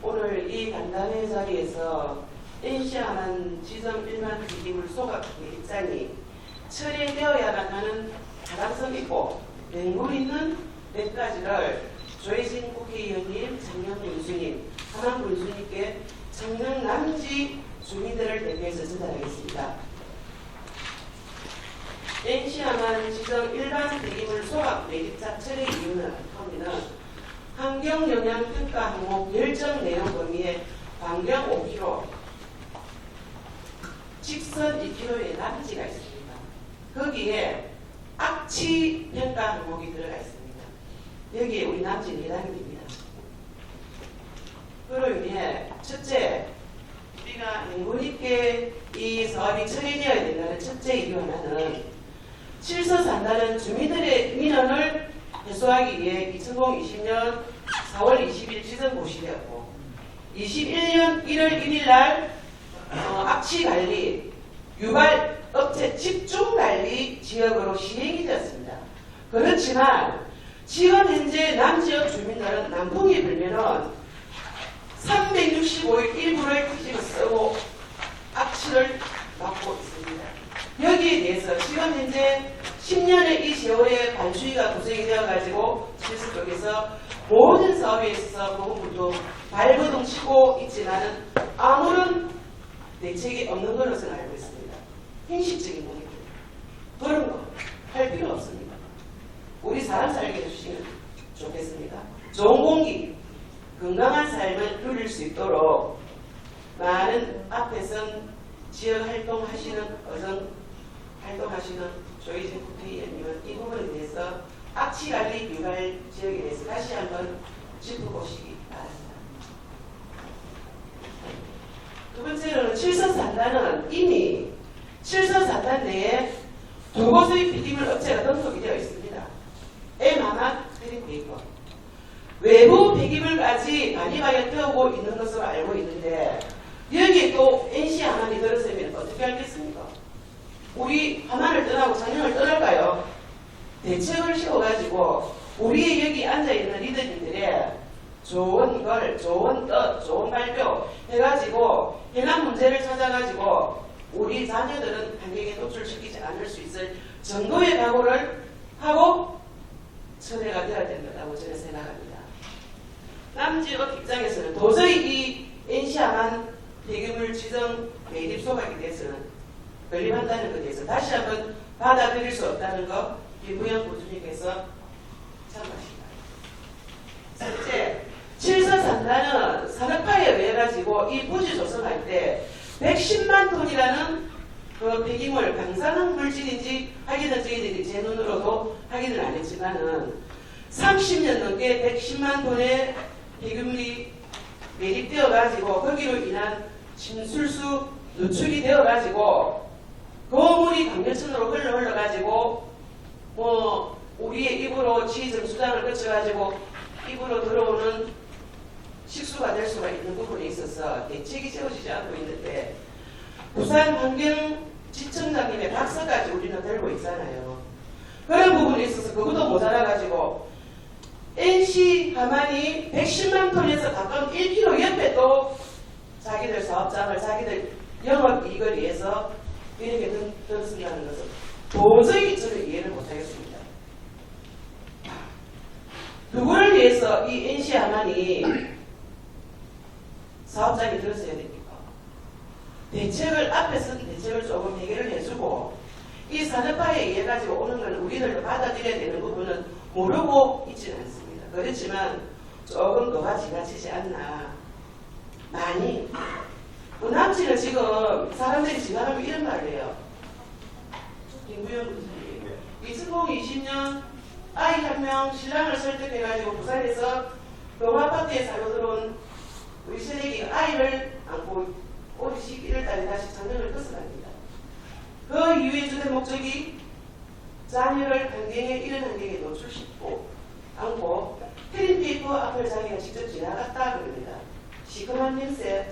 오늘 이 간담회 자리에서 NC하만 지정 일반 기임을 소각 입장이 처리되어야만 하는 타당성 있고 맹물 있는 몇 가지를 조혜진 국회의원님, 장영 군수님, 하만 군수님께 청년 남지 주민들을 대표해서 전달하겠습니다. NC하만 지정 일반 기임을 소각 매립자 처리 이유는 환경영향평가 항목 열정 내용 범위에 반경 5km, 직선 2km의 남지가 있습니다. 거기에 악취 평가 항목이 들어가 있습니다. 여기에 우리 남지 4단계입니다. 그로 인해 첫째, 우리가 행운 있게 이 사업이 처리되어야 된다는 첫째 이유 하나는 칠서산다는 주민들의 민원을 해소하기 위해 2020년 4월 20일 지정 고시되었고 21년 1월 1일 날 악취관리, 유발업체 집중관리 지역으로 시행이 되었습니다. 그렇지만 지금 현재 남지역 주민들은 남풍이 불면은 365일 일부를 뒤집어 쓰고 악취를 맡고 있습니다. 여기에 대해서 지금 현재 10년의 이 세월의 반추위가 구성이 되어가지고 실수 쪽에서 모든 사업에 있어서 보건부도 발버둥 치고 있지만은 아무런 대책이 없는 것으로 알고 있습니다. 형식적인 문제. 그런 거 할 필요 없습니다. 우리 사람 살게 해주시면 좋겠습니다. 좋은 공기, 건강한 삶을 누릴 수 있도록 많은 앞에선 지역 활동하시는 활동하시는 조희진 국회의원님은 이 부분에 대해서 악취관리 유발 지역에 대해서 다시 한번 짚어보시기 바랍니다. 두 번째로는 칠서산단은 이미 칠서산단 내에 두 곳의 폐기물 업체가 등록이 되어 있습니다. M하만 트림페이퍼. 외부 폐기물까지 반입하여 태우고 있는 것으로 알고 있는데 여기에 또 NC하만이 들었으면 어떻게 하겠습니까? 우리 하만을 떠나고 장영을 떠날까요? 대책을 세워가지고 우리 여기 앉아있는 리더님들의 좋은 걸, 좋은 뜻, 좋은 발표 해가지고 해당 문제를 찾아가지고 우리 자녀들은 환경에 노출시키지 않을 수 있을 정도의 각오를 하고 처리가 되어야 된다고 저는 생각합니다. 남지역 입장에서는 도저히 이 NC하만 폐기물 지정 매립 소각에 대해서는 건립한다는 것에 대해서 다시 한번 받아들일 수 없다는 것 김부영 교수님께서 가지고 이 부지 조성할 때 110만 톤이라는 그 폐기물 방사능 물질인지 확인은 저희들이 제 눈으로도 확인을 안 했지만은 30년 넘게 110만 톤의 폐기물이 매립되어 가지고 거기로 인한 침술수 누출이 되어 가지고 그 물이 강변천으로 흘러 가지고 뭐 우리의 입으로 지정 수단을 거쳐 가지고 입으로 들어오는 식수가 될 수가 있는 부분에 있어서 대책이 세워지지 않고 있는데 부산 환경지청장님의 박사까지 우리는 들고 있잖아요. 그런 부분에 있어서 그것도 모자라가지고 NC 하만이 110만 톤에서 가까운 1km 옆에 또 자기들 사업장을 자기들 영업 이익을 위해서 이렇게 던진다는 것은 도저히 저는 이해를 못하겠습니다. 누구를 위해서 이 NC 하만이 사업장이 들었어야 됩니까? 대책을 앞에서는 대책을 조금 해결을 해주고 이 산업화에 의해 가지고 오는 건 우리들도 받아들여야 되는 부분은 모르고 있지는 않습니다. 그렇지만 조금 너가 지나치지 않나. 많이. 남치는 지금 사람들이 지나가면 이런 말을 해요. 김구현 교수님. 2020년 아이 한 명 신랑을 설득해가지고 부산에서 동아파트에 살고 들어온 우리 새내기가 아이를 안고 올 11월달에 다시 장년을 벗어납니다. 그 이후에 주된 목적이 자녀를 이런 환경에 노출시키고 않고 트림페이퍼 앞을 자기가 직접 지나갔다 그럽니다. 시커먼 냄새,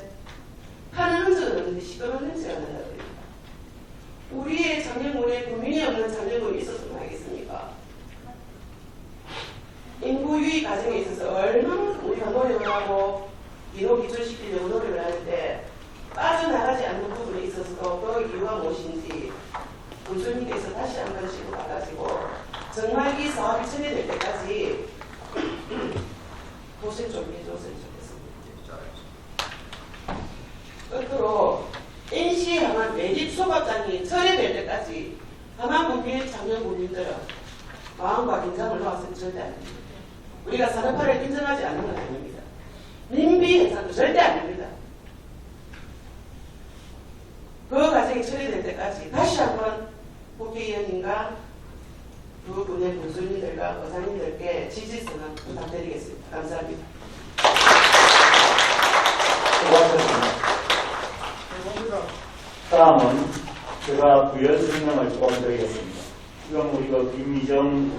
파는 흔적은 없는데 시커먼 냄새가 난다 그럽니다. 우리의 장년군에 국민이 없는 장년군이 있었으면 하겠습니까? 인구 유입 과정에 있어서 얼마나 우리가 노력을 하고 기록 기초시키려고 노력을 하는데 빠져나가지 않는 부분에 있어서도 그 이유가 무엇인지 군수님께서 다시 한 번씩 봐가지고 정말 이 사업이 처리될 때까지 고생 좀 해줬으면 좋겠습니다. 끝으로 NC 하만 매립 소각장이 처리될 때까지 하만 국민 장년 국민들은 마음과 긴장을 놓아서는 절대 안 됩니다. 우리가 산업화를 인정하지 않는 건 아닙니다. 민비 해산도 절대 아닙니다. 그 과정이 처리될 때까지 다시 한번 국회의원님과 두 분의 군수님들과 의사님들께 지지선언 부탁드리겠습니다. 감사합니다. 수고하셨습니다. 다음은 제가 부연 설명을 조금 드리겠습니다. 지금 우리 김미정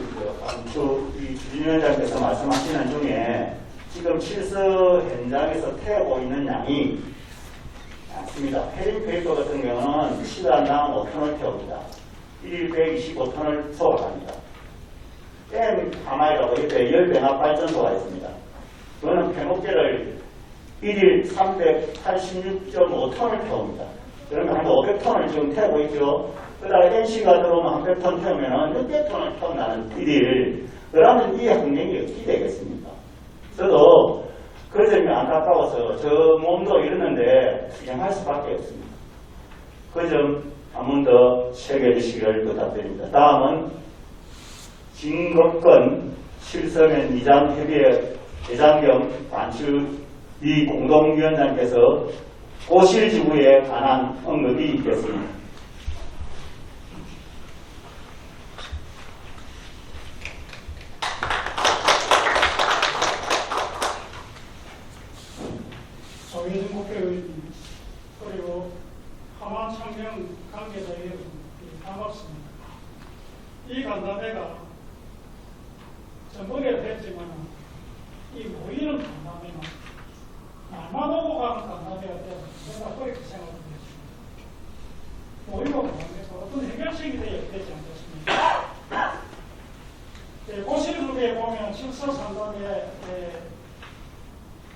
주진위원장께서 말씀하시는 중에 지금 실서 현장에서 태우고 있는 양이 많습니다. 해림페이퍼 같은 경우는 시간당 5톤을 태웁니다. 1일 125톤을 소각합니다. 댐 하나이라고 옆에 열병합 발전소가 있습니다. 그거는 폐목재를 1일 386.5톤을 태웁니다. 그러면 한 500톤을 지금 태우고 있죠. 그 다음에 NC가 들어오면 한 100톤 태우면 600톤을 태운다는 1일. 그러면 이 환경이 어떻게 되겠습니까? 저도 그 점이 안타까워서 저 몸도 이러는데 수행할 수밖에 없습니다. 그 점 한 번 더 체크해 주시기를 부탁드립니다. 다음은 진급권 실서면 이장협의회 회장 겸 관측위 공동위원장께서 고실지구에 관한 언급이 있겠습니다. 조혜진 국회의원님 그리고 하만 창경 관계자 여러분 반갑습니다. 이 간담회가 전번에 뵀지만 이 모이는 간담회는 말만 오고 가는 간담회가 되어서 제가 그렇게 생각합니다. 모이고 간담회가 어떤 해결책이 되지 않겠습니까? 고실지구에 보면 칠서산단에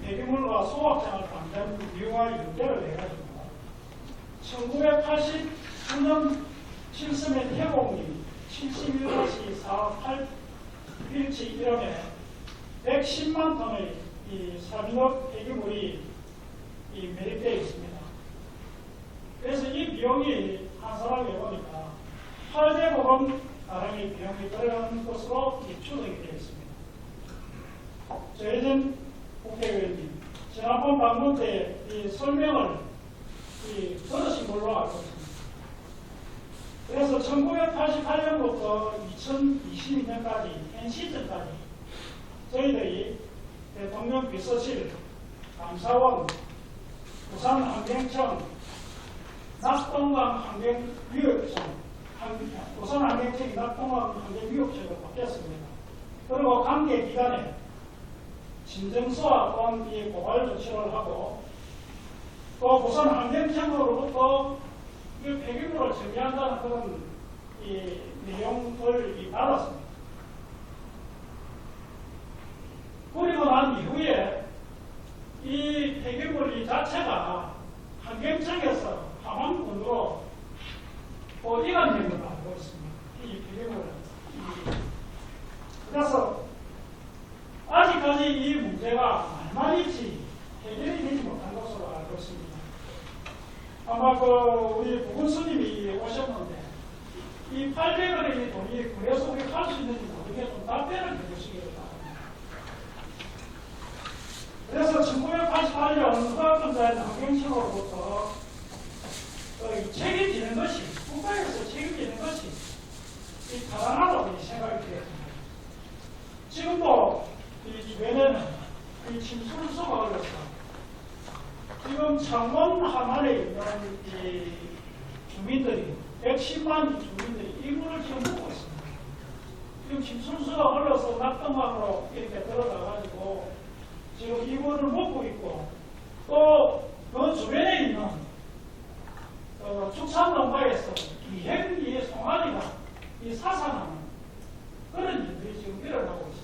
폐기물과 소각장을 반대하는 이유와 연결을 해가지고 1989년 7섬의 태공리 71-48 필지 1hom에 110만 톤의 이 산업 폐기물이 매립되어 있습니다. 그래서 이 비용이 한 사람에 보니까 800억 원 가량의 비용이 들어가는 것으로 추정이 되어 있습니다. 조혜진 국회의원님, 지난번 방문 때 이 설명을 들으신 걸로 알고 있습니다. 그래서 1988년부터 2022년까지 NC전까지 저희들이 대통령 비서실, 감사원, 부산환경청, 낙동강 환경위협청, 부산환경청이 낙동강 환경위협청으로 바뀌었습니다. 그리고 관계 기관에 진정서와 또한 이 고발 조치를 하고 또 부산환경청으로부터 이 폐기물을 처리한다는 그런 이 내용을 받았습니다. 그리고 난 이후에 이 폐기물 자체가 환경청에서 함안군으로 이관된 걸로 알고 있습니다. 이 폐기물은. 그래서 아직까지 이 문제가 말만이지 해결이 되지 못한 것으로 알고 있습니다. 아마 우리 부군 스님이 오셨는데 이 800원의 돈이 그래서 우리 할 수 있는지 모르게 좀 답변을 해주시기 바랍니다. 그래서 1988년 국가권자의 환경청으로부터 책임지는 것이 국가에서 책임지는 것이 타당하다고 생각이 되었습니다. 지금도 이 주변에는 이 침수수가 걸려서 지금 창원 하만에 있는 이 주민들이 110만 주민들이 이 물을 지금 먹고 있습니다. 지금 침수수가 걸려서 낙동강으로 이렇게 들어가가지고 지금 이 물을 먹고 있고 또 그 주변에 있는 축산농가에서 기행 송아리가 사상하는 그런 일들이 지금 일어나고 있습니다.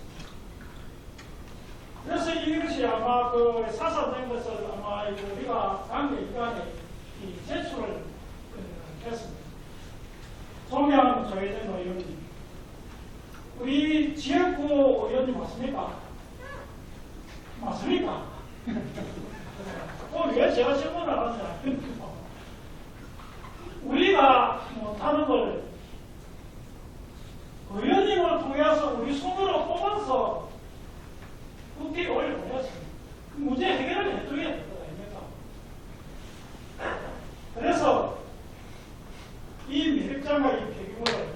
그래서 이것이 아마 사상된 것을 아마 우리가 관계기관에 제출을 했습니다. 송영 조혜정 의원님, 우리 지역구 의원님 맞습니까? 맞습니까? 왜 제가 질문을 하는지 알겠습니까? 우리가 못하는 걸 의원님을 통해서 우리 손으로 뽑아서 국회에 올려보냈습니다. 문제 해결을 해줘야 될 것 아닙니까? 그래서 이 미륵장과 이 폐기물을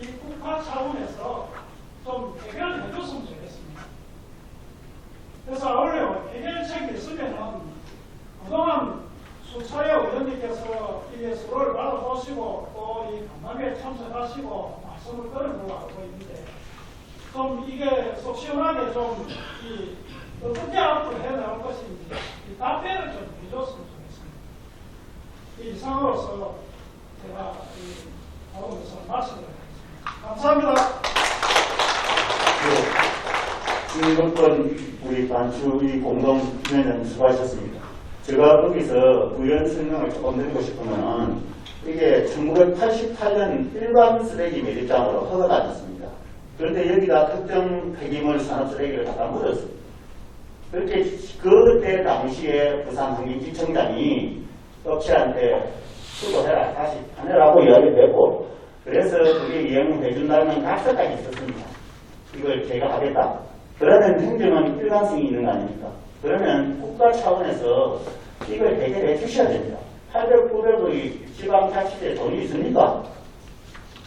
이 국가 차원에서 좀 해결을 해줬으면 좋겠습니다. 그래서 아울러 해결책이 있으면은 그동안 수차례 의원님께서 이게 수로를 받아보시고 또 이 간담회에 참석하시고 말씀을 들은 걸로 알고 있는데 좀 이게 속 시원하게 좀 어떻게 앞으로 해나갈 것인지 이 답변을 좀 해줬으면 좋겠습니다. 이상으로서 제가 오늘서 말씀을 하겠습니다. 감사합니다. 중동권 우리 반추의 공동위원장 수고하셨습니다. 제가 거기서 부연 설명을 조금 드리고 싶으면 이게 1988년 일반 쓰레기 매립장으로 허가받았습니다. 그런데 여기다 특정 폐기물 산업 쓰레기를 갖다 묻었습니다. 그렇게 그때 당시에 부산환경지청장이 업체한테 수도해라, 다시 하느라고 이야기를 했고, 그래서 그게 이행해준다는 각서까지 있었습니다. 이걸 제가 하겠다. 그러면 행정은 일관성이 있는 거 아닙니까? 그러면 국가 차원에서 이걸 해결해 주셔야 됩니다. 800, 900의 지방자치제 돈이 있습니까?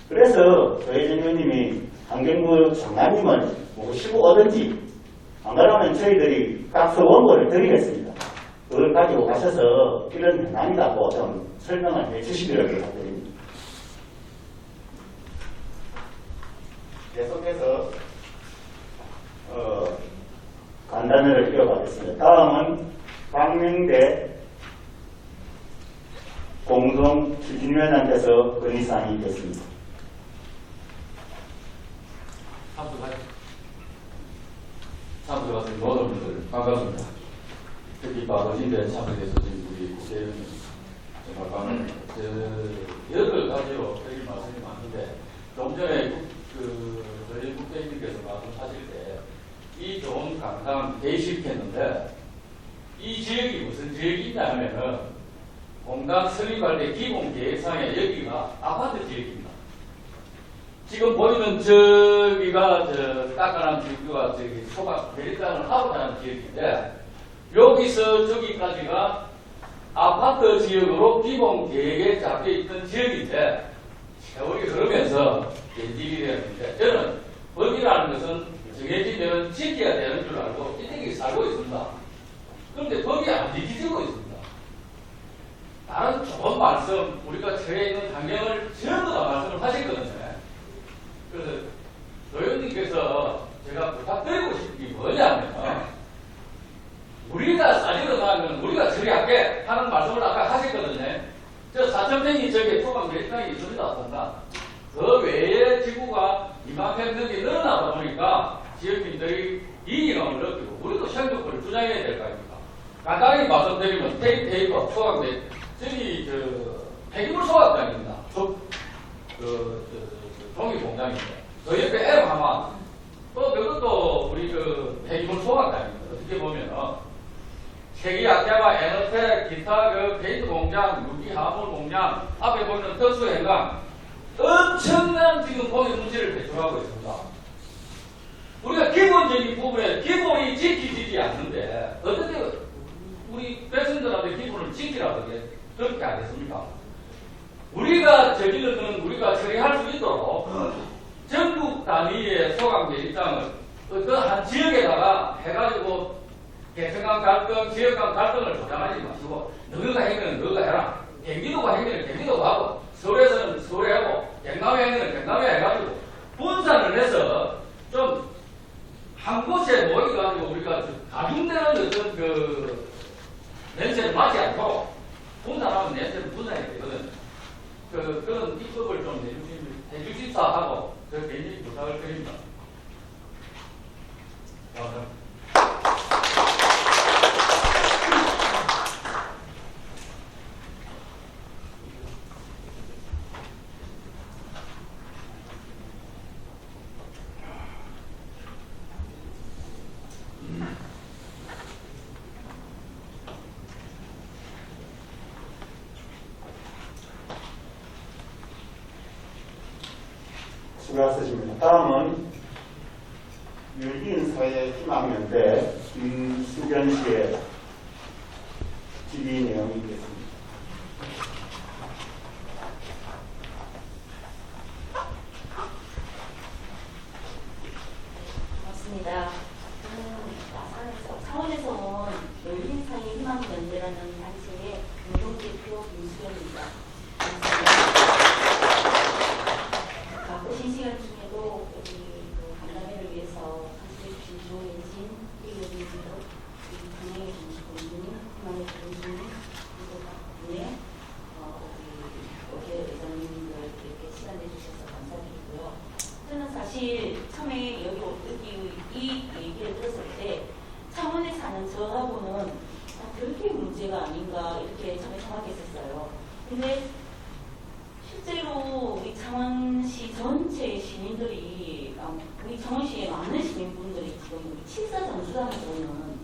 그래서 조혜정 의원님이 환경부 장관님을 모시고 오든지, 안 그러면 저희들이 각서 원고를 드리겠습니다. 그걸 가지고 가셔서 이런 현황이라고 좀 설명을 해 주시기를 부탁드립니다. 계속해서 간단히를 이어가겠습니다. 다음은 박명대 공동추진위원장께서 건의사항이 있겠습니다. 참석하신 모든 분들 반갑습니다. 특히 바로진대 참석해서 지금 우리 국회의원님 정말 반갑습니다. 여러 가지로 드릴 말씀이 많은데 좀 전에 저희 국회의원님께서 말씀하실 때 이 좋은 강당 개시했는데 이 지역이 무슨 지역이냐 하면은 공단 설립할 때 기본 계획상에 여기가 아파트 지역입니다. 지금 보이는 저기가 닦아난 지구가 저기 초박 베리탄을 하고 가는 지역인데 여기서 저기까지가 아파트 지역으로 기본 계획에 잡혀 있던 지역인데 세월이 흐르면서 변질이 되었는데 저는 법이라는 것은 정해지면 지켜야 되는 줄 알고 이렇게 살고 있습니다. 그런데 법이 안 지켜지고 있습니다. 다른 좋은 말씀, 우리가 처해 있는 환경을 전부 다 말씀을 하셨거든요. 그래서 노영님께서 제가 부탁드리고 싶은 게 뭐냐면 우리가 싸지러 가면 우리가 처리할게 하는 말씀을 아까 하셨거든요. 저 4,000평이 저기 토강 매입장이 있습니다. 본다. 그 외에 지구가 이만큼 넘게 늘어나다 보니까 지역민들이 이익감을 느끼고 우리도 생존권을 주장해야 될 거 아닙니까? 간단하게 말씀드리면 테이프 소각대 저기 폐기물 소각장입니다. 종이 공장인데 그 옆에 M 하나 또 그것도 우리 폐기물 소각장입니다. 어떻게 보면 세계 약자와 에너텍, 기타 페인트 공장, 유기 화물 공장 앞에 보이는 특수 행강 엄청난 지금 공익 문제를 배출하고 있습니다. 우리가 기본적인 부분에 기본이 지키지지 않는데 어떻게 우리 백성들한테 기본을 지키라고 그렇게 하겠습니까? 우리가 저지르는 우리가 처리할 수 있도록 전국 단위의 소각제 입장을 그 한 지역에다가 해가지고 계층간 갈등, 지역간 갈등을 조장하지 마시고 너가 행위는 너가 해라. 경기도가 행위는 경기도가 하고 서울에서는 서울에 하고 경남에 행위는 경남에 해가지고 분산을 해서 좀 한 곳에 모여가지고 우리가 가중되는 어떤 냄새를 맡지 않도록 분산하면 냄새를 분산해야 되거든. 그런 입법을 좀 해주십사 하고 개인적인 부탁을 드립니다. 수고하셨습니다. 다음은 유기인사회 희망연대 김수견 씨의 질의 내용이겠습니다. 고맙습니다. 창원에서 열린사회 희망연대라는 단체의 공동대표 김수견입니다. 바쁘신 시간 중에도 여기 간담회를 위해서 함께해 주신 조혜진, 이효진도 강행해 주신 분들, 희망해 주신 분들, 그리고 덕분에 우리 회장님들 이렇게 시간 내주셔서 감사드리고요. 저는 사실 처음에 여기 이 얘기를 들었을 때 창원에 사는 저하고는 그렇게 문제가 아닌가 이렇게 처음에 생각했었어요. 근데 실제로 우리 창원시 전체 시민들이 우리 창원시의 많은 시민분들이 지금 우리 칠사 정수장에서는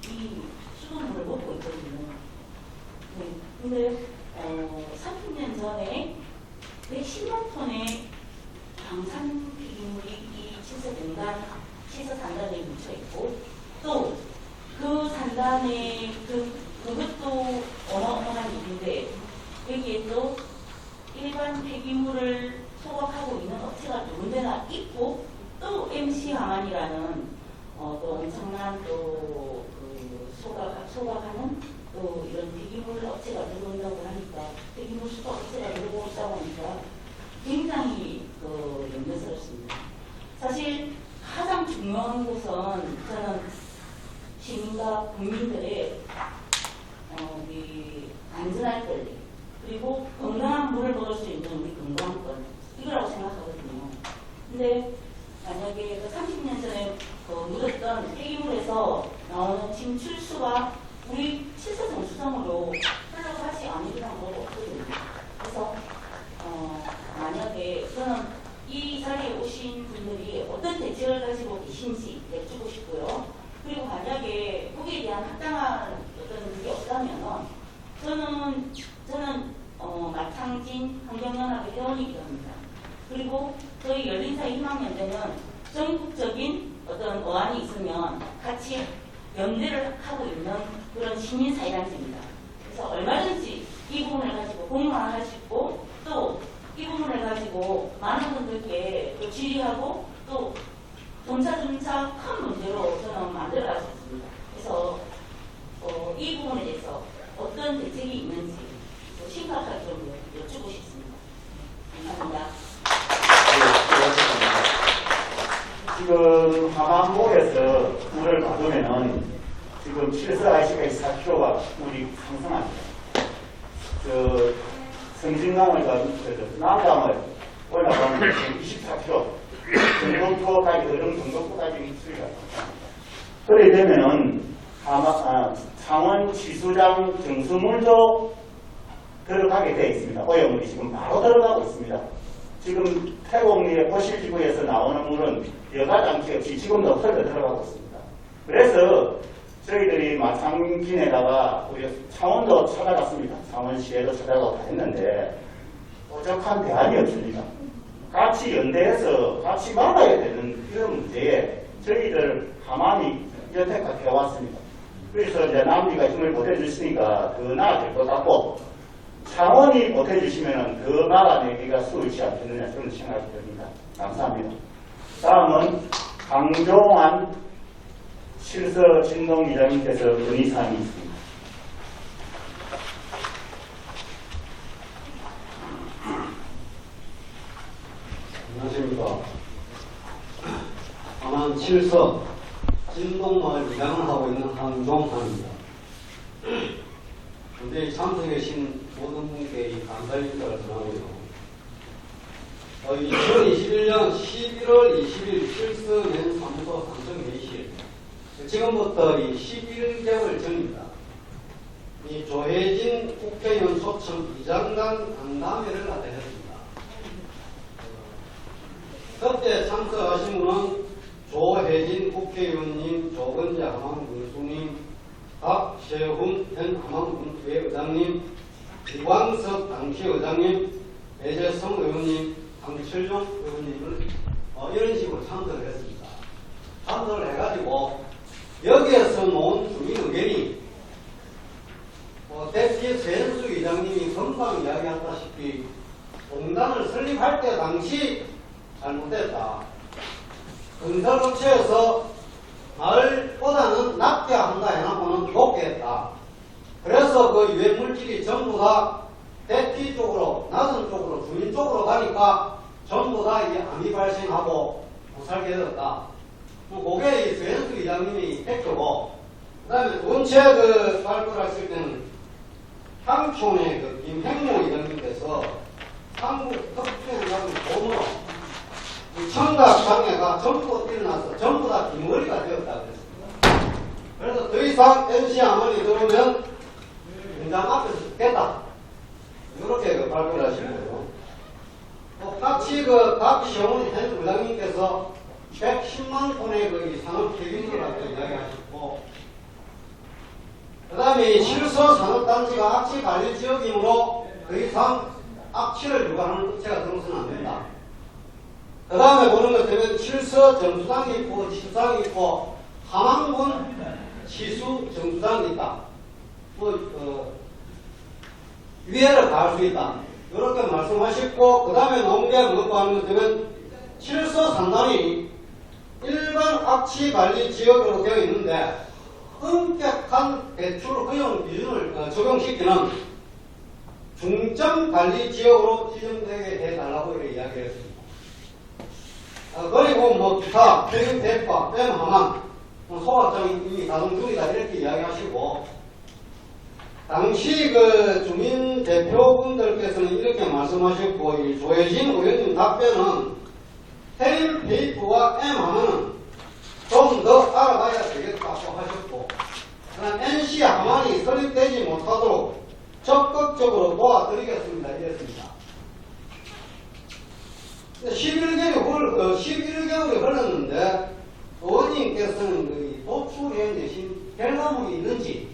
이 수돗물을 먹고 있거든요. 네. 근데 30년 전에 110만 ton의 방산 폐기물이 이 칠사 산단에 묻혀 있고 또 그 산단에 그것도 어마어마한 일인데 여기에 또 일반 폐기물을 소각하고 있는 업체가 누군데나 있고 또 MC 하만이라는 또 엄청난 또 소각하는 또 이런 폐기물 업체가 들어온다고 하니까 폐기물 수거 업체가 들어오다고 하니까 굉장히 염려스럽습니다. 사실 가장 중요한 것은 저는 시민과 국민들의 우리 안전할 권리 그리고 건강한 물을 먹을 수 있는 우리 건강권 이거라고 생각하거든요. 근데 만약에 30년 전에 묻었던 폐기물에서 나오는 침출수가 우리 칠사정수성으로 흘러가지 않으려는 건 없거든요. 그래서 만약에 저는 이 자리에 오신 분들이 어떤 대책을 가지고 계신지 여쭙고 싶고요. 그리고 만약에 거기에 대한 합당한 어떤 게 없다면 저는 마창진 환경연합의 회원이기도 합니다. 그리고 저희 열린사회 희망연대는 전국적인 어떤 어안이 있으면 같이 연대를 하고 있는 그런 시민사회단체입니다. 그래서 얼마든지 이 부분을 가지고 공론화할 수 있고 또 이 부분을 가지고 많은 분들께 또 질의하고 또 점차 큰 문제로 저는 만들어갈 수 있습니다. 그래서 이 부분에 대해서 어떤 대책이 있는지 심각하게 좀 여쭈고 싶습니다. 감사합니다. 지금 하만보에서 물을 받으면은 지금 실서 IC가 4kg가 물이 상승합니다. 성진강을 남강을 올라가면 24kg 정도까지 어느 정도까지 수위가 상승합니다. 그래 되면은 창원 지수장 정수물도 들어가게 되어 있습니다. 오염물이 지금 바로 들어가고 있습니다. 지금 태공리의 호실지구에서 나오는 물은 여과장치 없이 지금도 흘러 들어가고 있습니다. 그래서 저희들이 마창진에다가 우리 창원도 찾아갔습니다. 창원시에도 찾아가고 다 했는데 뾰족한 대안이 없습니다. 같이 연대해서 같이 막아야 되는 이런 문제에 저희들 가만히 여태까지 해왔습니다. 그래서 이제 남미가 힘을 보태주시니까 더 나아질 것 같고 창원이 보태주시면 더 막아내기가 수월치 않겠느냐 그런 생각이 듭니다. 감사합니다. 다음은 강종환 실서 진동 이장님께서 건의사항이 있습니다. 안녕하십니까. 하남 7서 진동마을 이장을 하고 있는 강종환입니다. 근데 참석해 계신 모든 분께 이 감사의 인사를 전하고요. 2021년 11월 20일 실서낸 사무소 상정회의실 지금부터 이 11개월 전입니다. 이 조혜진 국회의원 초청 이장단 간담회를 갖다 했습니다. 그때 참석하신 분은 조혜진 국회의원님, 조건재 하만군수님, 박세훈 현 하만군수회 의장님, 이광석 당시 의장님, 배재성 의원님, 강철종 의원님을 이런 식으로 참석을 했습니다. 참석을 해가지고 여기에서 놓은 주민 의견이 대피 최현수 의장님이 금방 이야기했다시피 공단을 설립할 때 당시 잘못됐다. 건설업체에서 마을보다는 낮게 한다 해놓고는 높게 했다. 그래서 그 유해 물질이 전부 다 대피 쪽으로, 낮은 쪽으로, 주민 쪽으로 가니까 전부 다 이게 암이 발생하고 못 살게 되었다. 그게 이 최현수 이장님이 팩트고, 그 다음에 두 번째 그 발표를 했을 때는 향촌의 그 김행모 이장님께서 한국 특수행정의 돈으로 이 청각 장애가 전부 일어나서 전부 다 뒷머리가 되었다 그랬습니다. 그래서 더 이상 NC 암원이 들어오면 현장 앞에서 죽겠다. 이렇게 그 발표를 하시고요. 같이 그 박시영훈 현 부장님께서 110만 톤의 그 산업 폐기물을 갖다 이야기하셨고, 그 다음에 실서 산업단지가 악취 관리 지역이므로 더 이상 악취를 유발하는 업체가 들어서는 안 된다. 그 다음에 보는 것들은 실서 정수장이 있고 지수장이 있고 함안군 지수 정수장이 있다. 위해를 가할 수 있다. 이렇게 말씀하셨고, 그 다음에 농계 먹고 하는 것들은 실서 산단이 일반 악취 관리 지역으로 되어 있는데 엄격한 배출 허용 기준을 적용시키는 중점 관리 지역으로 지정되게 해달라고 이렇게 이야기했습니다. 그리고 뭐 기타, 폐유 대파, 뺨 하만, 소각장이 이미 가동 중이다 이렇게 이야기하시고, 당시 그 주민 대표분들께서는 이렇게 말씀하셨고, 이 조혜진 의원님 답변은 해림 페이프와 M 하면은 좀 더 알아봐야 되겠다고 하셨고, 그다음 NC 하만이 설립되지 못하도록 적극적으로 도와드리겠습니다 이랬습니다. 11개월이 흘렀는데 의원님께서는 그 도출해내신 결과물이 있는지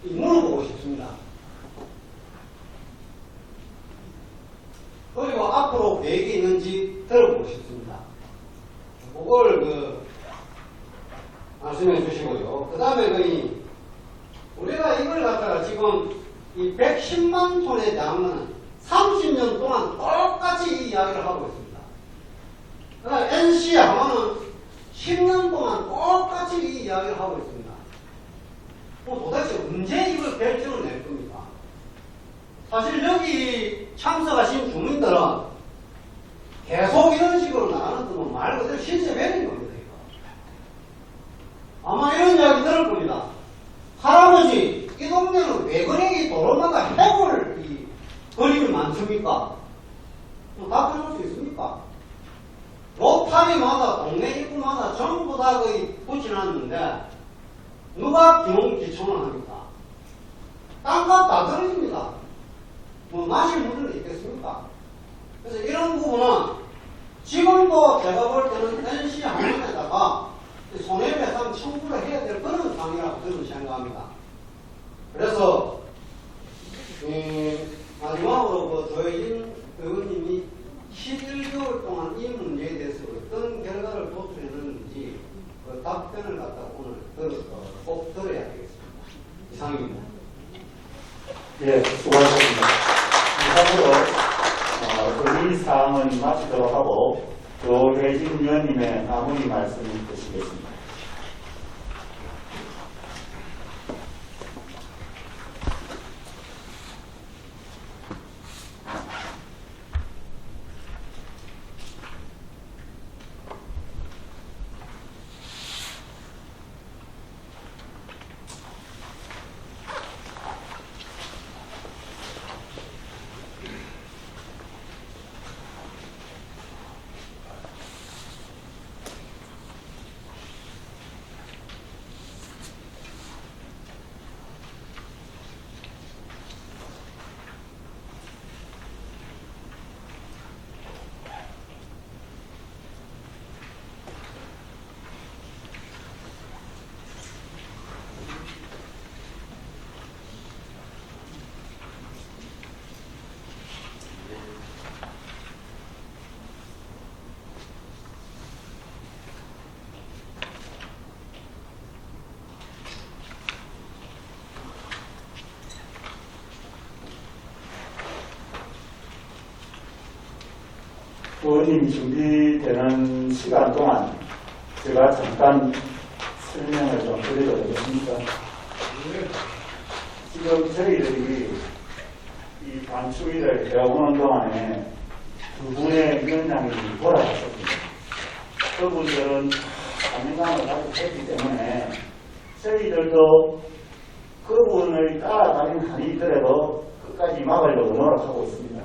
물어보고 싶습니다. 그리고 앞으로 계획이 있는지 들어보고 싶습니다. 그걸 말씀해 주시고요. 그 다음에 우리가 이걸 갖다가 지금 이 110만 톤에 대한 거는 30년 동안 똑같이 이 이야기를 하고 있습니다. 그 다음에 NC 하면은 10년 동안 똑같이 이 이야기를 하고 있습니다. 도대체 언제 이걸 결정을 낼 겁니까? 사실 여기 참석하신 주민들은 계속 이런 식으로 나가는 거면 말 그대로 실세배인 겁니다. 이거. 아마 이런 이야기 들을 겁니다. 할아버지, 이 동네는 왜 그래? 이 도로마다 해골 이 그림이 많습니까? 답변할 수 있습니까? 로타리마다 동네 입구마다 전부 다 거의 붙여놨는데 누가 기농기촌을 합니까? 땅값 다 떨어집니다. 뭐 마실 물은 있겠습니까? 그래서 이런 부분은 지금도 제가 볼 때는 NC 한번에다가 손해배상 청구를 해야 될 그런 상황이라고 저는 생각합니다. 그래서 마지막으로 조혜진 의원님이 11개월 동안 이 문제에 대해서 어떤 결과를 도출했는지 그 답변을 갖다 오늘 꼭 들어야 되겠습니다. 이상입니다. 예, 수고하셨습니다. 이상으로 이 사항은 마치도록 하고 조혜진 의원님의 마무리 말씀을 드리겠습니다. 의원님 준비되는 시간 동안 제가 잠깐 설명을 좀 드려도 되겠습니까? 지금 저희들이 이 반추위를 해오는 동안에 두 분의 위원장이 돌아가셨습니다. 그분들은 사명감을 가지고 했기 때문에 저희들도 그분을 따라가는 한이 있더라도 끝까지 막으려고 노력하고 있습니다.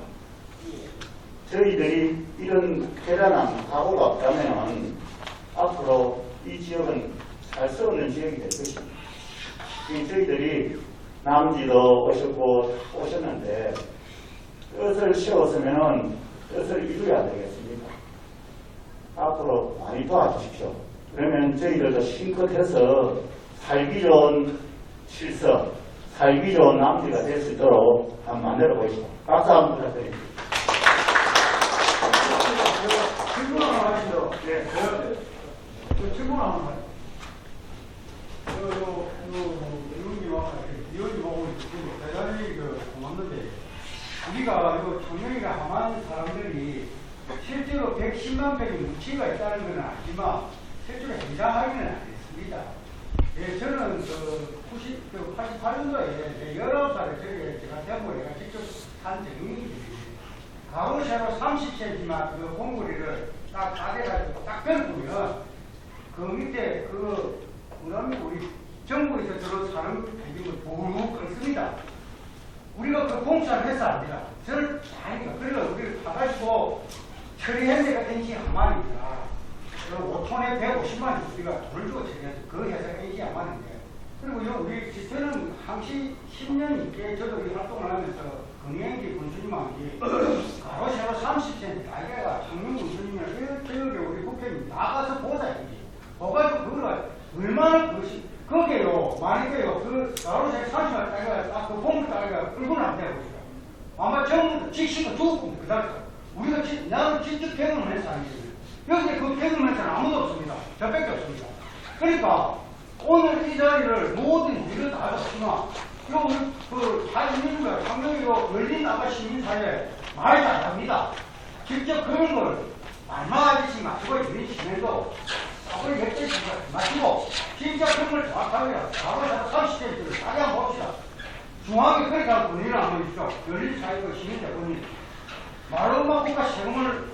저희들이 이런 대단한 각오가 없다면 앞으로 이 지역은 살 수 없는 지역이 될 것입니다. 저희들이 남지도 오셨는데 뜻을 세웠으면 뜻을 이루어야 되겠습니까? 앞으로 많이 도와주십시오. 그러면 저희들도 힘껏해서 살기 좋은 실서, 살기 좋은 남지가 될 수 있도록 한번 만들어 보시죠. 박수 한번 부탁드립니다. 질문 하나 하시죠. 예. 질문 하나 하시죠. 이원님하고 대단히 고맙는데, 우리가 청년이가 함한 사람들이 실제로 110만 평의 묵치가 있다는 것은 알지만, 실제로 행사하기는 안 했습니다. 예, 저는 88년도에 19살에 제가 대구에 직접 산 적이 가로 세로 30cm만 그 공구리를 딱 따대가지고 딱 펴보면 그 밑에 우리 전국에서 들어사는 비중을 보르륵 끓습니다. 우리가 그 공사를 해서 안 됩니다. 저를 아니까 그래서 우리를 타가지고 처리했네가 NC 하만입니다. 5톤에 150만 원 우리가 돈을 주고 처리해서 그 회사가 NC 하만인데, 그리고 우리 저는 항시 10년 있게 저도 이 활동을 하면서 금행기 군수님하고 가로 세로 30cm 아이가 장명 군수님이랑 저녁에 우리 국회의원 나가서 보자 이게 보가지고 그거가 얼마나 그것이 거기에요 만약에요 그 가로 세로 30cm 아이가 딱 그 봉을 따위가 끌고는 안 돼요. 아마 전부 직시가 죽을 겁니다. 그다음에 우리가 나는 직접 경험을 해서 아니거든요. 여기 그 경험을 해서는 아무도 없습니다. 저밖에 없습니다. 그러니까 오늘 이 자리를 모든 우리가 다 알았지만 이거 그 사진인가 상명이고 열린 아까 시민사회 말이 안 합니다. 직접 그런 걸 말만 하지 마시고 이런 시민도 앞을 몇 마시고 진짜 그런 걸 정확하게 바로 30cm를 다시 한번 봅시다. 중앙에 그렇게 할 본인을 한번 해주죠. 열린 사회고 시민자 본인 말로만 국가 세금을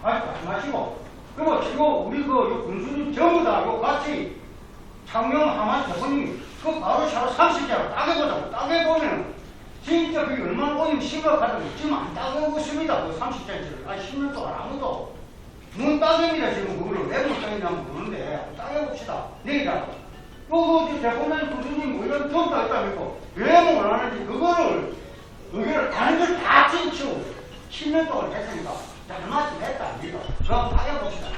하지 마시고 그리고 지금 우리 그 군수님 전부 다 요 같이 창녕 하만 대본님 그 바로 차로 30자로 따개보자고 따개보면 진짜 그게 얼마나 오염 심각하다고 지금 안 따개보고 있습니다. 그 30cm를 10년 동안 아무도 문 따개입니다. 지금 그거를 왜 못 따개냐면 모르는데 따개봅시다. 내일이라도 요거 대본님 군수님 뭐 이런 전부 다 있다면서 왜 못 하는지 그거를 의견을 다른 걸 다 진치고 10년 동안 했으니까 잘못이 됐다 아닙니까? 그럼 따개봅시다.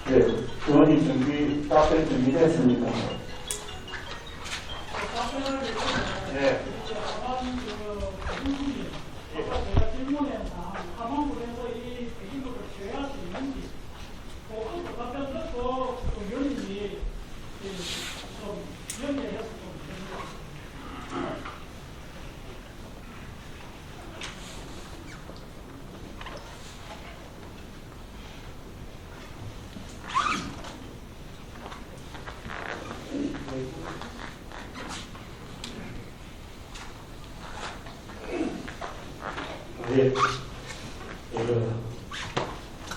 네, 의원님 준비, 답변 준비됐습니까? 네. 제가 질문했나 하만군에서 이 배기물을 제어할 수 있는지 그 답변 듣고 의원님이 좀 연결해서 좀 됩니다. 네,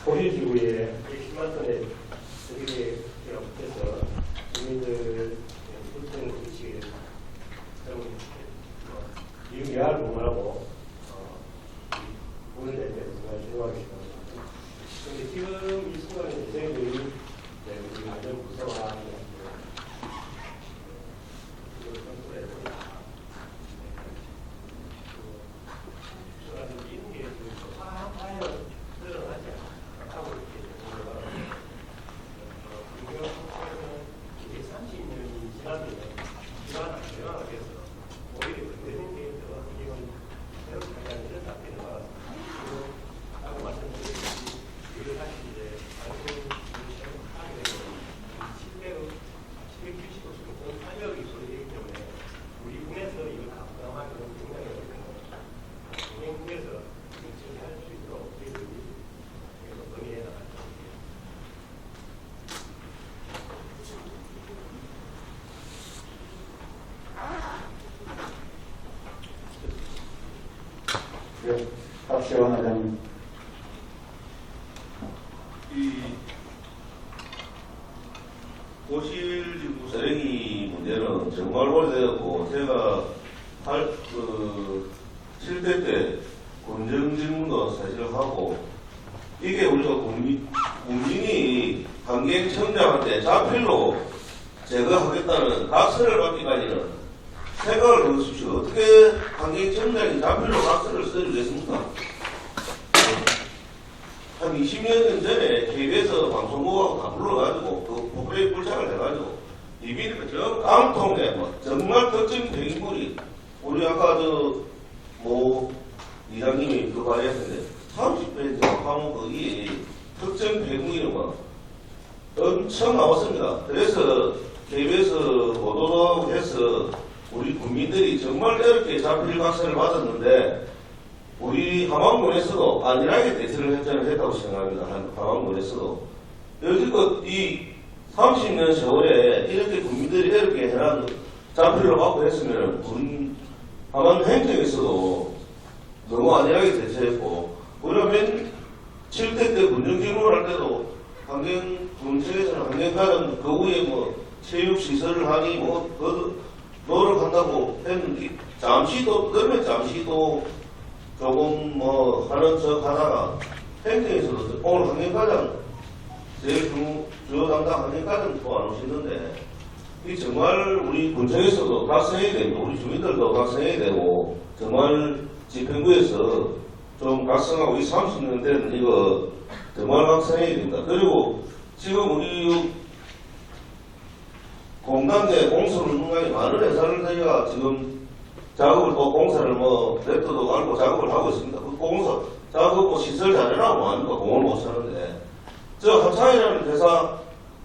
호실지구에 10만 톤의 쓰레기를 해서 주민들 불평 의식을 좀 이해할 부분하고 부분에 대해서 정말 죄송하게 생각합니다. 그런데 지금 이 순간에 저희들이 우리 완전 부서와 네, 박시원 회장님. 이 고실지구 쓰레기 문제는 정말 오래되었고 제가 그 7대 때 군정 질문도 사실 하고 이게 우리가 국민이 환경청장한테 자필로 제거하겠다는 각서를 받기까지는 생각을 해보십시오. 어떻게 환경청장이 자필로 각서를 써주겠습니까? 한 20년 전에 KBS 방송국하고 다 불러가지고 그 포프레이 불착을 해가지고 이비인후과 저 깡통에 뭐 정말 특정 배기물이 우리 아까 이장님이 그 발의했는데 30페이지 하면 거기 특정 배기물이 뭐 엄청 나왔습니다. 그래서 KBS 보도도 해서 우리 국민들이 정말 어렵게 자필 각서를 받았는데 우리 함안군에서도 안일하게 대처를 했다고 생각합니다. 함안군에서도 여지껏 이 30년 세월에 이렇게 국민들이 이렇게 해놨 자필을 받고 했으면 함안 행정에서도 너무 안일하게 대처했고 우리가 맨 7대 때 군정질문을 할 때도 군청에서는 환경가는 그 후에 뭐 체육시설을 하니 노력한다고 했는데 그러면 잠시도 조금 하는 척 하다가 행정에서도 오늘 환경과장 제일 주요 담당 환경과장 또 안 오시는데 이 정말 우리 군청에서도 각성해야 되고 우리 주민들도 각성해야 되고 정말 집행부에서 좀 각성하고 이 30년 된 이거 정말 각성해야 됩니다. 그리고 지금 우리 공단 내 공수를 중간에 많은 회사를 저희가 지금 작업을 또 공사를 랩터도 알고 작업을 하고 있습니다. 그 공사 작업 시설 잘해라고 하니까 공을 못 사는데 저 합창이라는 회사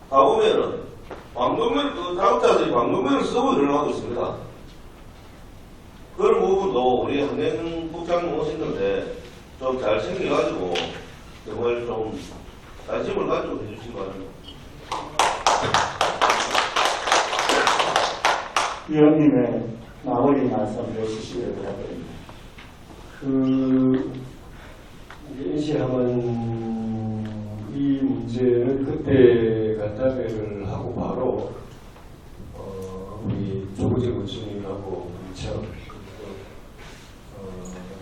가보면은 방독면, 작업자들이 방독면을 쓰고 일을 하고 있습니다. 그런 부분도 우리 한행 국장님 오시는데 좀 잘 챙겨가지고 정말 좀 관심을 가지고 해주시기 바랍니다. 위원님의 마무리 말씀 해주시기 바랍니다. NC하면 이 문제는 그때 간담회를 하고 바로 우리 조국재 원수님하고 문청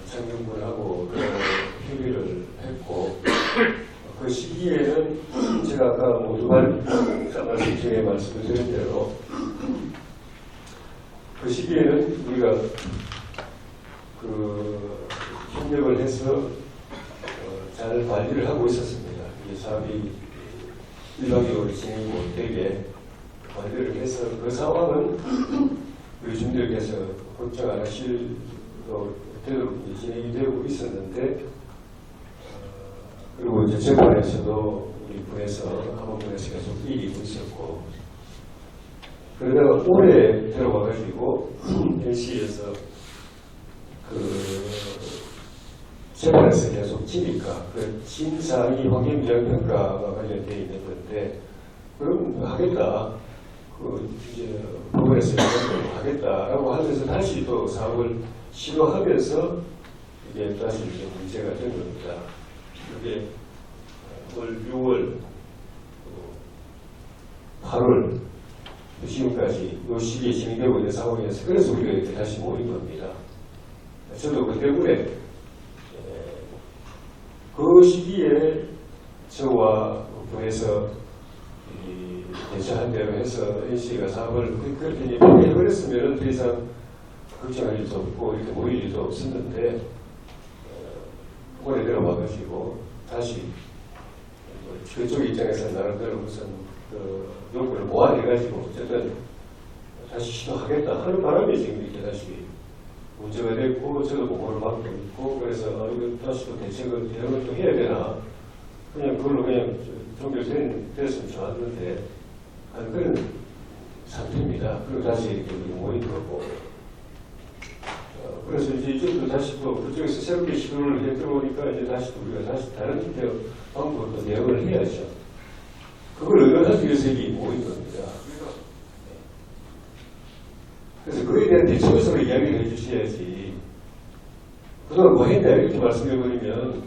장경군하고 협의를 했고 그 시기에는 제가 아까 모두 말씀 중에 말씀을 드린 대로 그 시기에는 우리가 협력을 해서 잘 관리를 하고 있었습니다. 이 사업이 일방적으로 진행이 못되게 관리를 해서 그 상황은 우리 주민들께서 걱정 안 하실 대로 진행이 되고 있었는데 그리고 이제 재판에서도 우리 부에서 한원군에서 계속 이기고 있었고 그러다가 올해 들어와가지고 NC에서 재판에서 계속 지니까 그 심사위 환경영향평가가 관련되어 있는 건데 그럼 하겠다. 이제 법원에서 하겠다라고 하면서 다시 또 사업을 시도하면서 이게 다시 이제 문제가 된 겁니다. 그게 올 6월, 8월 지금까지 이 시기에 진행되고 있는 상황에서 그래서 우리가 이렇게 다시 모인 겁니다. 저도 그 때문에 그 시기에 저와 부에서 대처한 대로 해서 NC가 사업을 그렇게 포기해버렸으면 더 이상 걱정할 일도 없고 이렇게 모일 일도 없었는데 올해 내려와가지고 다시 그쪽 입장에서 나름대로 무슨 요구를 모아내가지고 어쨌든 다시 시도하겠다 하는 바람에 지금 이렇게 다시 문제가 됐고 저도 보고를 받고 있고 그래서 이거 다시 또 대책을 대응을 또 해야 되나 그냥 그걸로 그냥 종결됐으면 좋았는데 그런 상태입니다. 그리고 다시 이렇게 모인 거고 그래서 이제 이쪽도 다시 또 그쪽에서 새롭게 시도를 해 들어오니까 이제 다시 또 우리가 다시 다른 방법으로 대응을 해야죠. 그걸 의논하기 위해서 여기 모인 겁니다. 그래서 그에 대한 대처에서 이야기를 해주셔야지. 그동안 뭐 했냐 이렇게 말씀해버리면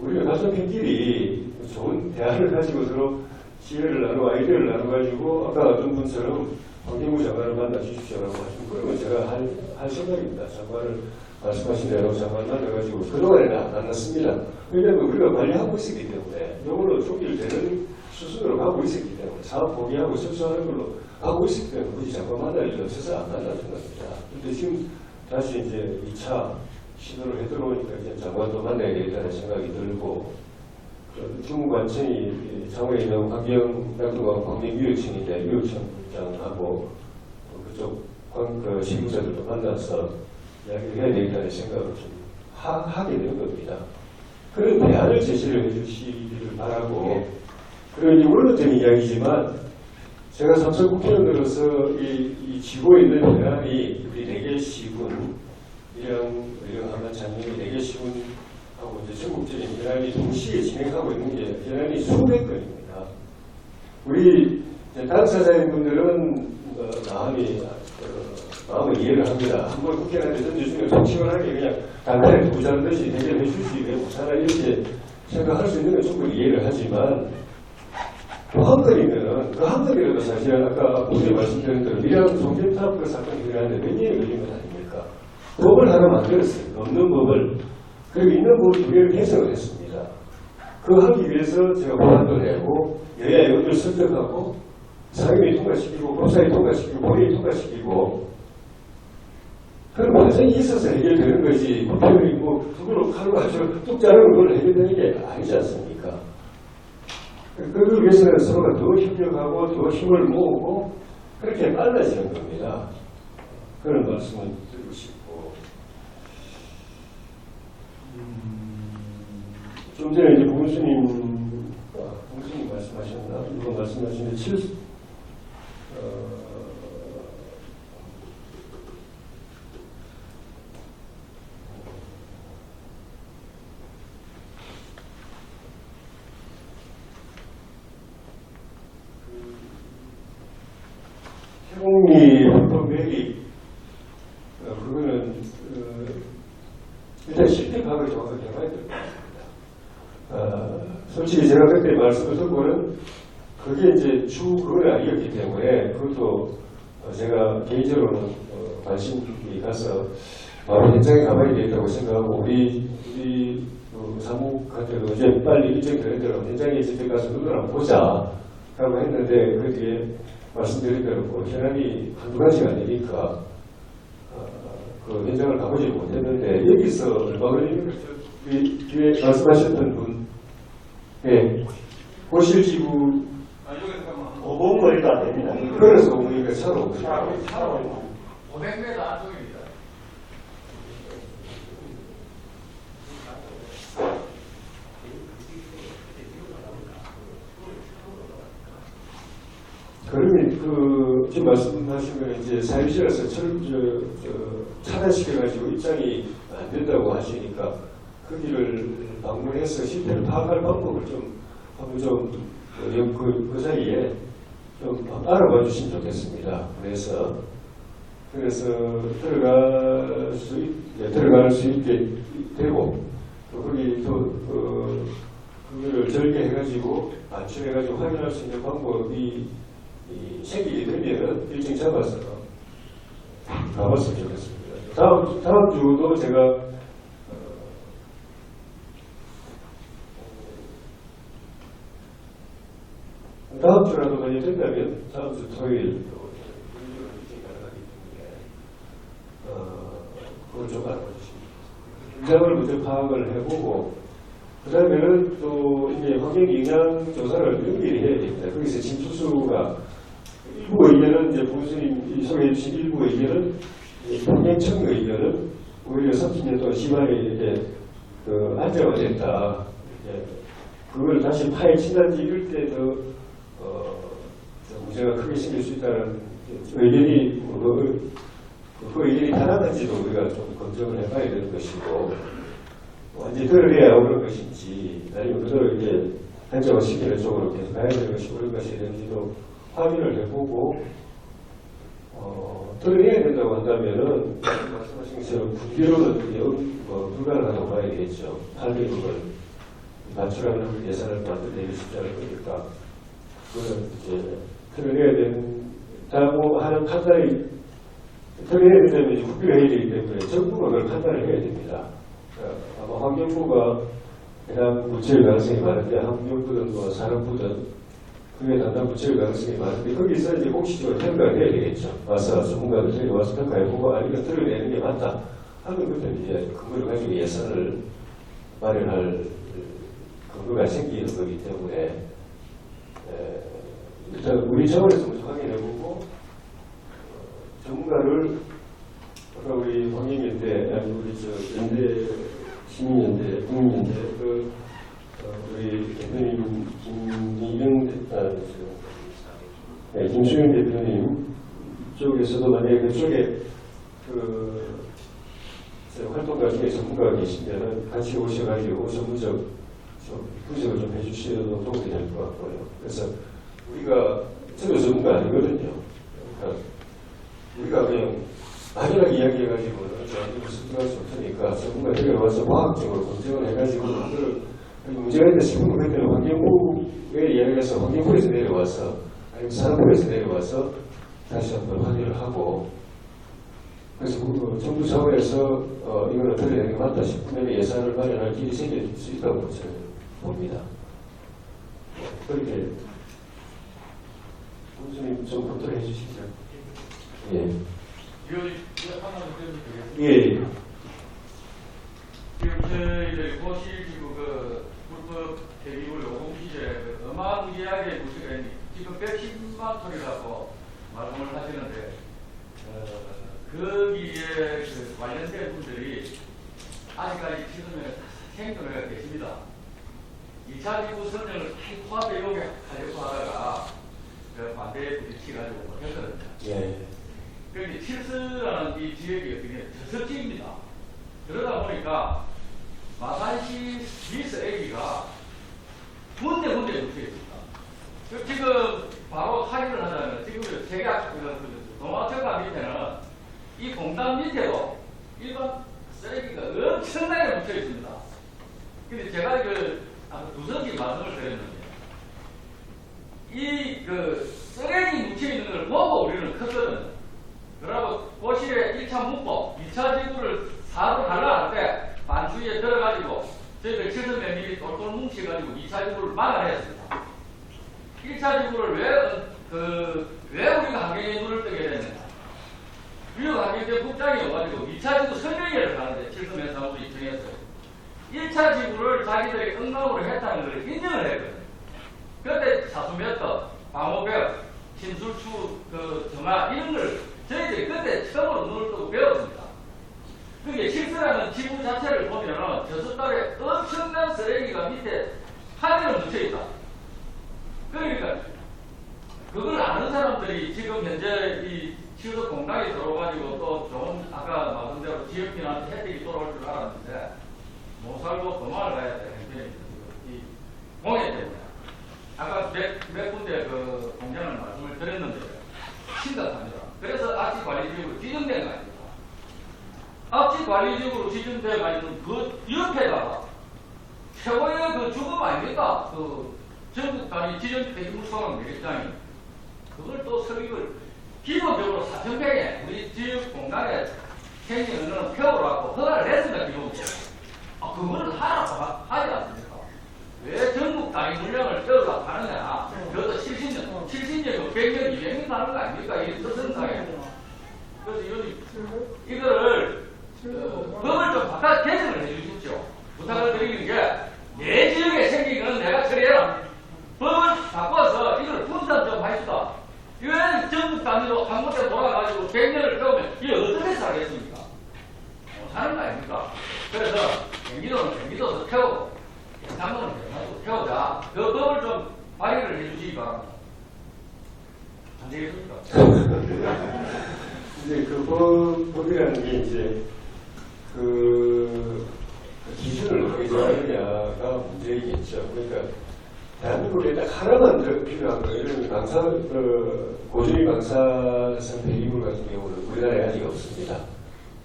우리가 가족들끼리 좋은 대화를 가지고 서로 지혜를 나누고 아이디어를 나눠가지고 아까 어떤 분처럼 환경부 장관을 만나 주십시오라고 하시면 그러면 제가 할 생각입니다. 장관을 말씀하신 대로 장관 만나가지고 그동안에 만났습니다. 왜냐하면 우리가 관리하고 있었기 때문에 이걸로 종결되는 수순으로 가고 있었기 때문에 사업 포기하고 접수하는 걸로 하고 있었기 때문에 굳이 장관 만날 일이 없어서 안 만났던 겁니다. 그런데 지금 다시 이제 2차 시도를 해들어오니까 이제 장관도 만나야 되겠다는 생각이 들고 중관청이 장외에 있는 환경유역청인데 유역청장하고 그쪽 실무자들도 만나서 이야기를 해야 되겠다는 생각을 좀 하게 된 겁니다. 그런 대안을 제시를 해주시기를 바라고 그리고 이제 원론적인 이야기지만 제가 삼선 국회의원으로서 이 쥐고 있는 현안이 우리 4개 시군 의령하면 장면이 4개 시군하고 이제 전국적인 현안이 동시에 진행하고 있는 게 현안이 수백 건입니다. 우리 당사자분들은 마음을 이해를 합니다. 한번 국회의원한테 던져주면 좀 시원하게 그냥 단단히 부자는 듯이 해결해 주시기 왜 못하나 이렇게 생각할 수 있는 건 충분히 이해를 하지만 또 한 건이면은 그 한 건이라도 사실 아까 분명히 말씀드린 대로 미량 종전탑 그 사건 해결하는데 몇 년이 걸린 것 아닙니까? 법을 하나 만들었어요. 없는 법을. 그리고 있는 법을 2개를 개정을 했습니다. 그거 하기 위해서 제가 보완도 내고 여야 의원들 선정하고 상임위 통과시키고 법사위 통과시키고 본회의 통과시키고 그런 과정이 있어서 해결되는 거지 국회의원이 뭐 그걸로 칼로 가지고 뚝 자르는 걸로 해결되는 게 아니지 않습니까? 그걸 위해서는 서로가 더 협력하고 더 힘을 모으고 그렇게 빨라지는 겁니다. 그런 말씀을 드리고 싶고 좀 전에 이제 봉수님 말씀하셨는데 앞으로 말씀하신 태공이 헌법 매입 그거는 일단 실태 파악을 정확하게 해봐야 될 것 같습니다. 솔직히 제가 그때 말씀을 듣고는 그게 이제 주 그건 아니었기 때문에 그것도 제가 개인적으로는 관심이 가서 바로 현장에 가봐야 되겠다고 생각하고 우리 사무한테도 이제 빨리 일정이 되는 대로 현장에 직접 가서 눈을 한번 보자 라고 했는데 그 뒤에 말씀드린 대로 현안이 한두 가지가 아니니까 그 현장을 가보지 못했는데 여기서 얼마 걸리는 뒤에 말씀하셨던 분 예, 고실지구 5분 거리가 됩니다. 그래서 오니까 차로 오죠. 500m 안쪽입니다. 그러면 지금 말씀하신 건 이제 사유지라서 차단시켜가지고 입장이 안 된다고 하시니까 거기를 방문해서 실태를 파악할 방법을 좀 한번 그 사이에 좀 알아봐 주시면 좋겠습니다. 그래서 들어갈 수 있게 되고 또 거기 또 그거를 절개해가지고 맞춤해가지고 확인할 수 있는 방법이 생기게 되면 일정 잡아서 가봤으면 좋겠습니다. 다음 주도 제가 다음 주라도 만약 된다면 다음 주 토요일 그걸 좀 알아주십니다. 현장을 먼저 파악을 해보고 그 다음에는 또 이제 환경영향 조사를 연결히 해야 됩니다. 거기서 침수수가 일부 의견은 이제 부수님 소개해 주신 일부 의견은 환경청 의견은 오히려 30년 동안 심하게 이렇게 안정화됐다. 그걸 다시 파헤친다든지 이럴 때 더 문제가 크게 생길 수 있다는 의견이 그 의견이 타당한지도 우리가 좀 검증을 해봐야 되는 것이고 완전히 드러내야 오는 것인지 아니면 그대로 이제 한정화 시키는 쪽으로 계속 가야 되는 것이 옳은 것이 되는지도 확인을 해보고 드러내야 된다고 한다면은 말씀하신 것처럼 국기로는 불가능하다고 봐야 되겠죠. 800억을 맞추라는 예산을 만들기 쉽지 않을 거니까 그거는 이제 드러내야 된다고 하는 판단이 드러내야 된다면 이제 국기로 해야 되기 때문에 정부가 그걸 판단을 해야 됩니다. 아마 환경부가 해당 부처일 가능성이 많은데 환경부든 산업부든 그게 담당 부처일 가능성이 많은데 거기서 이제 공식적으로 평가를 해야 되겠죠. 와서 전문가들 저기 와서 평가해보고 아니면 드러내는 게 맞다 하면 그때 이제 그걸 가지고 예산을 마련할 근거가 생기는 거기 때문에 일단 우리 차원에서 먼저 확인해보고 전문가를 아까 우리 환경연대 아니 우리 연대 시민연대 국민연대 우리 대표님 김수영 대표님 쪽에서도 만약에 그쪽에 활동가 중에 전문가가 계시면 같이 오셔가지고 전문적 분석을 좀 해주셔도 도움이 될 것 같고요. 그래서 우리가 저도 전문가 아니거든요. 그러니까 우리가 그냥 막연하게 이야기해가지고는 무슨 들어갈 수 없으니까 전문가 데려와서 과학적으로 검증을 해가지고 문제가 있다 싶으면 그때는 환경부에 이야기해서 환경부에서 내려와서 아니면 산업부에서 내려와서 다시 한번 확인을 하고 그래서 정부 차원에서 이거는 드러내는 게 맞다 싶으면 예산을 마련할 길이 생길 수 있다고 저는 봅니다. 그렇게 교수님 좀 검토해 주시죠. 예. 하나만 드려도 되겠습니다. 예. 지금 저희들 고실지구 불법 대기물 요금 시절에 어마무지하게 문제가 있는데 지금 110만 톤이라고 말씀을 하시는데 거기에 관련된 분들이 아직까지 지금은 생존해가 계십니다. 2차 지구 선정을 포함 이용에 하려고 하다가 그 반대에 부딪혀가지고 뭐 했거든요. 예. 그런데 칠스라는 이 지역이 그냥 저석지입니다. 그러다 보니까 마산시 미스 애기가 군데 묻혀 있습니다. 지금 바로 사유를 하자면 지금 제가 동화철강 밑에는 이 공단 밑에도 일반 쓰레기가 엄청나게 묻혀 있습니다. 근데 제가 두서지 말씀을 드렸는데 이 쓰레기 묻혀 있는 걸 보고 우리는 컸거든요. 그러고 고실의 1차 문법, 2차 지구를 4로 갈라할 때 반추위에 들어가지고 저희들 7몇 미리 똘똘 뭉쳐가지고 2차 지구를 막아냈습니다. 1차 지구를 왜 우리가 환경에 눈을 뜨게 됐느냐. 위험 환경제 국장이어가지고 2차 지구 설명회를 가는데 7몇 사무소 입증했어요. 1차 지구를 자기들이 응답으로 했다는 걸 인정을 했거든요. 그때 사수메터, 방호벽, 진술추, 정화 이런 걸 저희들이 그때 처음으로 눈을 뜨고 배웠습니다. 그게 실수라는 지구 자체를 보면은 저수달에 엄청난 쓰레기가 밑에 하늘에 묻혀 있다. 그러니까 그걸 아는 사람들이 지금 현재 이 치유도 공단에 들어가지고 또 좋은 아까 말한 대로 지역민한테 혜택이 돌아올 줄 알았는데 못 살고 도망을 가야 돼. 이 공해 때문에. 아까 몇 군데 그 공장을 말씀을 드렸는데 심각합니다. 그래서 압지관리지역으로 지정된 거 아닙니까? 압지관리지역으로 지정되어 있는 그 옆에다가 최고의 그 주범 아닙니까? 전국 단위 지정 폐기물소각 매립장이 그걸 또 설립을 기본적으로 사천평에 우리 지역 공간에 생기는 표를 허가를 했습니다. 기본적으로. 그거를 하라고 하지 않습니까? 왜 전국 단위 물량을 떼어가 가느냐? 그것도 70년, 70년, 100년, 200년 가는 거 아닙니까? 이 뜻은상에. 그래서 이거를 법을 좀 바꿔 개정을 해주십시오. 부탁을 드리는 게 내 지역에 생긴 건 내가 처리해라. 법을 바꿔서 이걸 분산 좀 합시다. 왜 전국 단위로 한 곳에 돌아가지고 100년을 태우면 이게 어떻게 살겠습니까? 못 사는 거 아닙니까? 그래서 경기도는 경기도에서 태우고 경상도는 경상도에서 태우자. 그 법을 좀 발의를 해주시기 바랍니다. 안 되겠습니까? 이제 법이라는 게 이제 기준을 어떻게 정하느냐가 문제이겠죠. 그러니까 대한민국에 딱 하나만 더 필요한 거, 이런 고주의 방사성 폐기물 같은 경우는 우리나라에 아직 없습니다.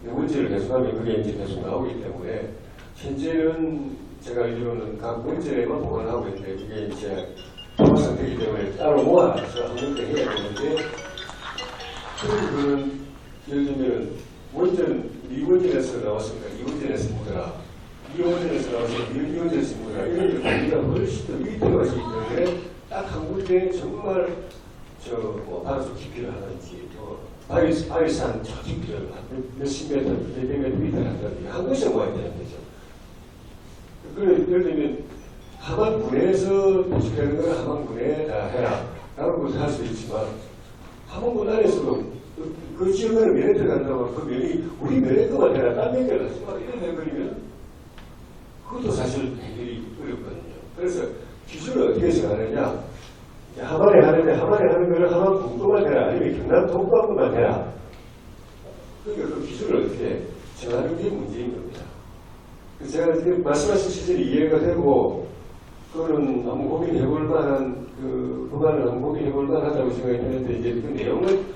문제를 계속하면 그게 이제 계속 나오기 때문에 현재는 제가 알기로는 각 문제에만 보관하고 있는데 그게 이제 통합상태이기 때문에 따로 모아서 한 군데 해야 되는데 그런 예를 들면 원전 미원전에서 나왔으니까 이원전에서 묻어라, 이원전에서 나왔으니까 미원전에서 묻어라, 이런 게 우리가 훨씬 더 위태가 있기 때문에 딱 한 군데에 정말 바닷속 깊이를 하든지 바위산 저 깊이를 몇십 미터, 몇백 미터 위태를 한다든지 한 곳에 모아야 되는 거죠. 예를 들면 함안군에서 도축되는 건 함안군에 다 해라 라는 것도 할 수 있지만 함안군 안에서도 그 지역에 면에 들어간다고 그 면이 우리 면에 것만 해라 딴 면을 하지 마 이런 해버리면 그것도 사실 해결이 어렵거든요. 그래서 기준을 어떻게 정하느냐, 함안에 하는데 함안에 하는 거를 함안 군도만 해라 아니면 경남 동부안만 해라. 그러니까 그 기준을 어떻게 정하는 게 문제인 겁니다. 제가 지금 말씀하신 시절이 이해가 되고 그거는 한번 고민해볼 만한 법안을 한번 고민해볼 만하다고 생각했는데 이제 그 내용은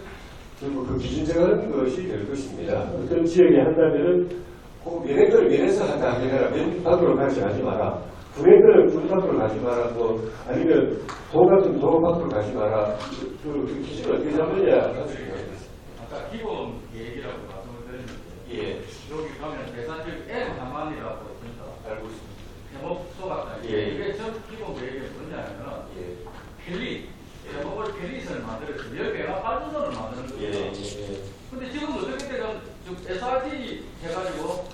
결국 그 기준 정하는 것이 될 것입니다. 어떤 지역에 한다면은 그 면의 거를 면에서 하다 해라. 면 밖으로 가지 마라. 군의 거는 군 밖으로 가지 마라. 뭐 아니면 도 같은 도 밖으로 가지 마라. 그 기준을 어떻게 잡느냐 하는 생각입니다. 아까 기본 계획이라고 말씀을 드렸는데 여기 가면 대산적 M 한만이라고 있습니다. 알고 있습니다. 해목 소각다. 이게 전 기본 계획이 뭐냐면은 펠릿, 해목을 펠릿을 만들어서 열배가 발전소를 만드는 거예요. 근데 지금 어떻게 되면 SRT 해가지고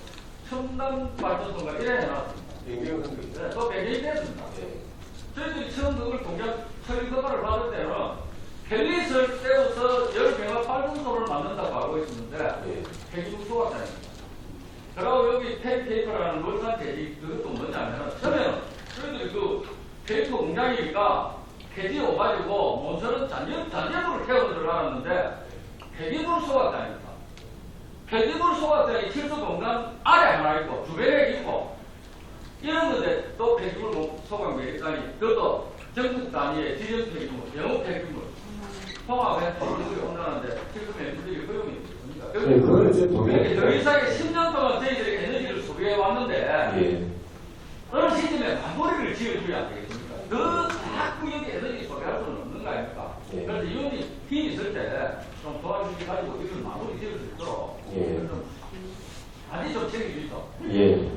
첨단 발전소가 이래 해놨습니다. 또 변경이 됐습니다. 저희들이 처음 그걸 공장 처리 허가를 받을 때는 펠릿을 떼어서 열배가 발전소를 만든다고 알고 있었는데 폐기물 소각단입니다. 그리고 여기 펜페이퍼라는 물산 재질 그것도 뭐냐면 처음에는 그런데 그 페이크 공장이니까 폐지 오가지고 몬스는 잔여물을 태워들을 하는데 폐기물 소각장입니다. 폐기물 소각장이 칠수 공장 아래 하나 있고 주변에 있고 이런 건데 또 폐기물 소각 매립단이 그것도 전국 단위의 지정 폐기물, 영업 폐기물 통합해서 폐기물이 온다는데 지금 폐기물이 허용이 있습니다. 네, 그거는 좀 동의합니다. 더 이상의 10년 동안 저희들이 에너지를 소비해 왔는데 예. 어느 시점에 마무리를 지어줘야 안 되겠습니까? 더 자꾸 여기 에너지 소비할 수는 없는 거 아닙니까? 예. 그래서 이혼이 힘이 있을 때 좀 도와주기 가지고 이걸 마무리 지을 수 있도록 예. 좀 아니 좀 책임지죠. 예.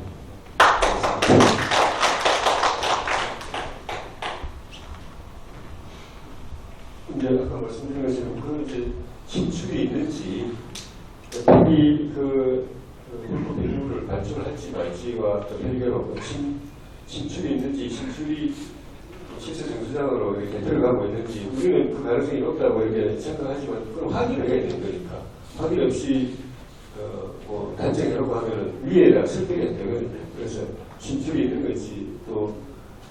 이제 아까 말씀드린 것처럼 그 이제 진출이 있는지 이 폐기물을 반출할지 말지와 또 별개로 진출이 있는지 진출이 실제 정수장으로 이렇게 들어가고 있는지 우리는 그 가능성이 높다고 이렇게 생각하지만 그럼 확인을 해야 되는 거니까 확인 없이 뭐 단정이라고 하면은 위에다 설득이 안 되거든요. 그래서 진출이 있는 건지 또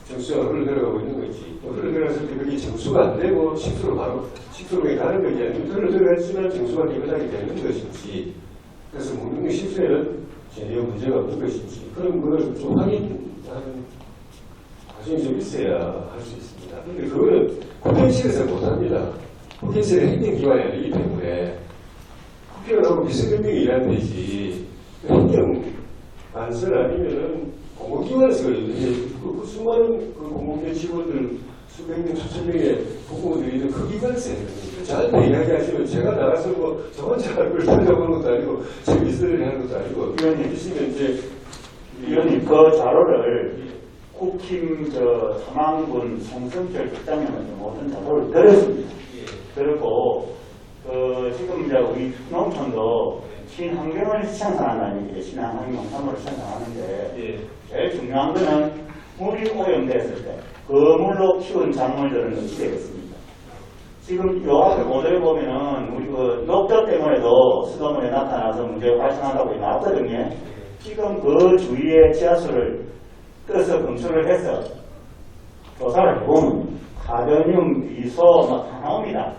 정수장으로 흘러들어가고 있는 건지 또 흘러들어갔을 때 그게 정수가 안 되고 식수로 바로 식수로에 가는 건지 아니면 흘러들어갔지만 정수가 깨끗하게 되는 것인지 그래서 문명 식수에는 전혀 문제가 없는 것인지 그런 걸 좀 확인하는 과정이 좀 있어야 할 수 있습니다. 그런데 그거는 국회의실에서 못합니다. 국회의실은 행정기관이 아니기 때문에 국회가 하고 비서명령이 일하는 데지 행정 안설 아니면은 공공기관에서 그 수많은 그 공공기관 직원들 수백 명, 수천 명의 공무원들이 그 기관에서 해야 됩니다. 저한테 이야기하시면 제가 나가서 뭐 저 혼자 그걸 찾아보는 것도 아니고 제 미스를 하는 것도 아니고 위원님 있으면 이제 위원님 그 자료를 국힘 삼항군 송성철 국장님한테 모든 자료를 드렸습니다. 그리고 지금 이제 우리 농촌도 친환경을 생산하는 게 친환경농산물을 생산하는데 제일 중요한 거는 물이 오염됐을 때 그 물로 키운 작물들은 어떻게 되겠습니까? 지금 요 앞에 보도에 보면은 우리 그 녹조 때문에도 수돗물에 나타나서 문제가 발생한다고 나왔거든요. 지금 그 주위의 지하수를 떠서 검수를 해서 조사를 해보면 카드뮴, 비소 다 나옵니다.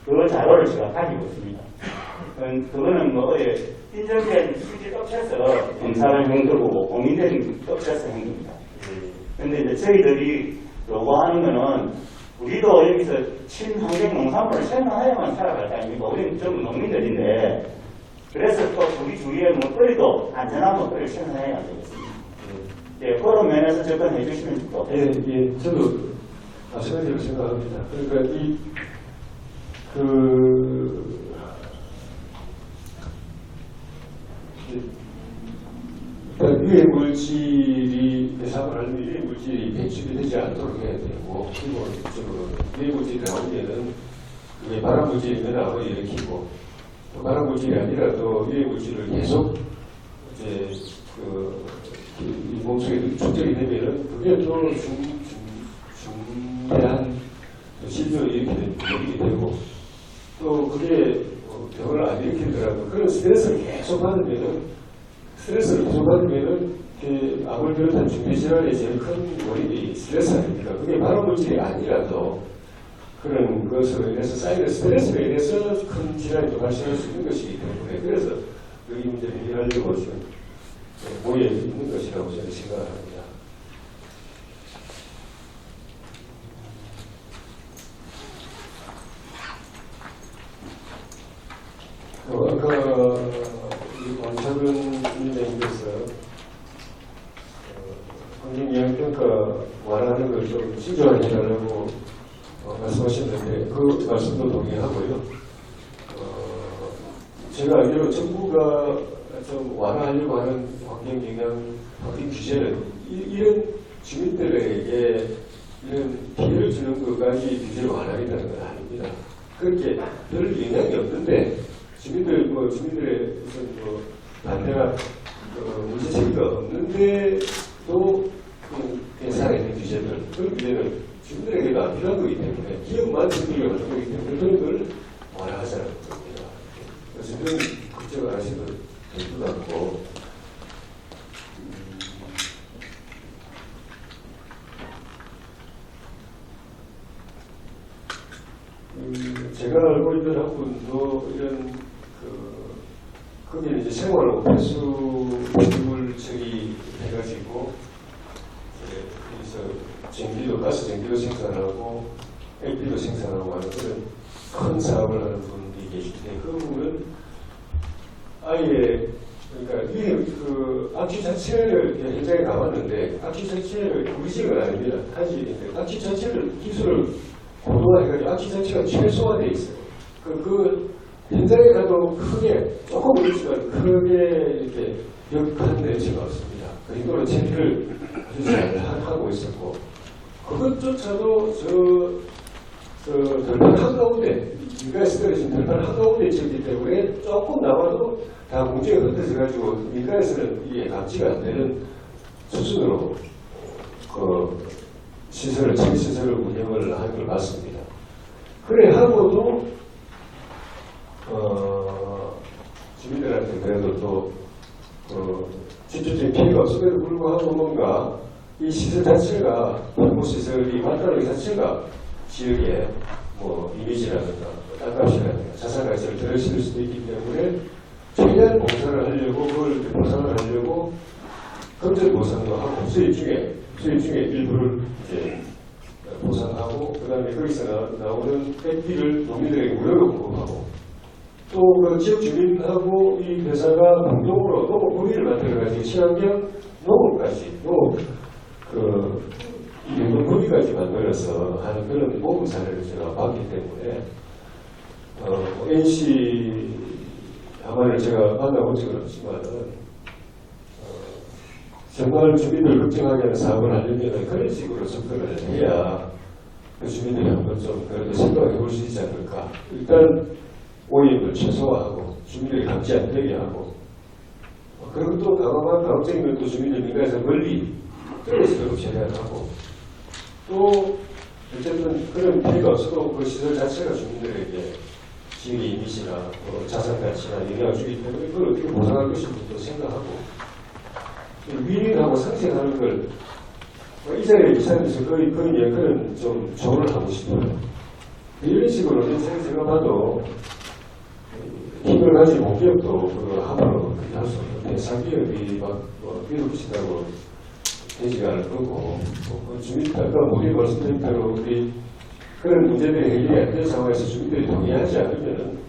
그 자료를 제가 가지고 있습니다. 그거는 뭐 인정된 수지 떡쳐서 검사를 행동이고 공인된 떡쳐서 행동입니다. 근데 이제 저희들이 요구하는 거는 우리도 여기서 친환경 농산물을 생산해야만 살아갈 거 아닙니까? 우리는 전부 농민들인데 그래서 또 우리 주위에 먹거리도 안전한 먹거리를 생산해야 되겠습니다. 예, 그런 면에서 접근해 주시면 좋겠습니다. 예, 저도 마찬가지로 생각합니다. 그러니까 유해 물질이 배상을 하려면 유해 물질이 배출이 되지 않도록 해야 되고 기본적으로 유해 물질이 나오면은 그게 발암 물질이면 아무리 일으키고 또 발암 물질이 아니라도 유해 물질을 계속 이제 이 몸속에 축적이 되면은 그게 또 중대한 질병을 일으키는 병이 되고 또 그게 병을 안 일으키더라도 그런 스트레스를 계속 받으면은 암을 비롯한 중대질환의 제일 큰 원인이 스트레스 아닙니까? 그게 발암 물질이 아니라도 그런 것으로 인해서 쌓이는 스트레스로 인해서 큰 질환이 또 발생할 수 있는 것이기 때문에 그래서 이 문제를 해결하려고 지금 모여 있는 것이라고 저는 생각합니다. 아까 원석은 위원장님께서 환경영향평가 완화하는 걸 좀 신중하게 해달라고 말씀하셨는데 그 말씀도 동의하고요. 제가 알기로 정부가 좀 완화하려고 하는 환경 규제는 이런 주민들에게 이런 피해를 주는 것까지 규제를 완화하겠다는 건 아닙니다. 그렇게 별 영향이 없는데 주민들의 무슨 반대가 문제제기가 없는데도 살아있는 규제들 그런 규제는 주민들에게도 안 필요한 거기 때문에 기업만 지키려고 하는 거기 때문에 그런 걸 완화하자는 겁니다. 그래서 그런 걱정을 하시면 될 것 같고 제가 알고 있는 학군도 이런 거기는 이제 생활하고 폐수물 처리해가지고 그래서 가스 전기도 생산하고 LP도 생산하고 하는 그런 큰 사업을 하는 분이 계신데 그 부분은 아예 그러니까 이 악취 자체를 현장에 가봤는데 악취 자체를 우리 집은 아닙니다. 한집인데 악취 자체를 기술을 고도화해가지고 악취 자체가 최소화되어 있어요. 그 현장에 가도 크게 조금 그렇지만 크게 이렇게 역한 냄새가 없습니다. 그 정도로 처리를 아주 잘 하고 있었고 그것조차도 들판 한가운데 민가에서 떨어진 들판 한가운데 있었기 때문에 조금 남아도 다 공중에 흩어져가지고 민가에서는 이게 감지가 안 되는 수준으로 처리 시설을 운영을 하는 걸 봤습니다. 그래 하고도 주민들한테 그래도 또 직접적인 피해가 없음에도 불구하고 뭔가 이 시설 자체가 공시설이 맞다는 자체가 지역의 뭐 이미지라든가 땅값이라든가 자산가치를 덜어실 수도 있기 때문에 최대한 공사를 하려고 그걸 보상을 하려고 금전 보상도 하고 수입 중에 일부를 이제 보상하고 그다음에 거기서 나오는 뺏기를 농민들에게 무료로 공급하고 또 그 지역 주민하고 이 회사가 공동으로 농업 분위기를 만들어가지고 친환경 농업까지 이 농업 분위기까지 만들어서 하는 그런 모범 사례를 제가 봤기 때문에 NC 하만을 제가 만나본 적은 없지만은 정말 주민들 걱정하게 하는 사업을 하려면 그런 식으로 접근을 해야 그 주민들이 한번 좀 그래도 생각해 볼 수 있지 않을까. 일단 오염을 최소화하고 주민들이 감지 안 되게 하고 그리고 또 가감한 가급적이면 또 주민들 민가에서 멀리 떨어지도록 제한하고 또 어쨌든 그런 피해가 없어도 그 시설 자체가 주민들에게 지역의 이미지나 자산 가치나 영향을 주기 때문에 그걸 어떻게 보상할 것인지도 생각하고 위인하고 상생하는 걸 이 자리에 이 사람에서 거의 그런 좀 조언을 하고 싶어요. 이런 식으로 제가 봐도 힘을 가진 공기업도 그걸 함부로 그렇게 할 수 없는데 상기업이 막 밀어붙인다고 되지가 않을 거고 주민들 아까 우리 말씀드린 대로 우리 그런 문제들이 해결이 안 된 상황에서 주민들이 동의하지 않으면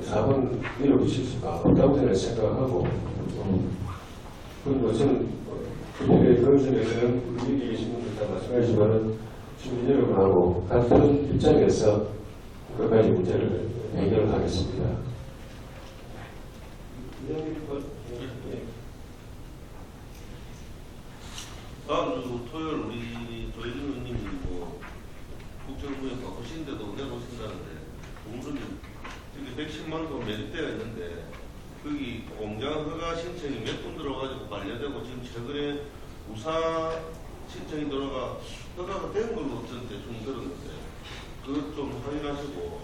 사업은 밀어붙일 수가 없다고 저는 생각하고 그리고 저는 그런 점에서는 우리 계신 분들 다 마찬가지지만 주민 여러분하고 같은 입장에서 몇 가지 문제를 해결하겠습니다. 다음 주 토요일 우리 조혜진 의원님이 국정부에 바꾸신데도 내놓으신다는데 공무원님 여기 110만 톤 매립대가 있는데 거기 공장 허가 신청이 몇 분 들어가지고 반려되고 지금 최근에 우사 신청이 들어가 허가가 된 걸로 저한테 좀 들었는데 그것 좀 확인하시고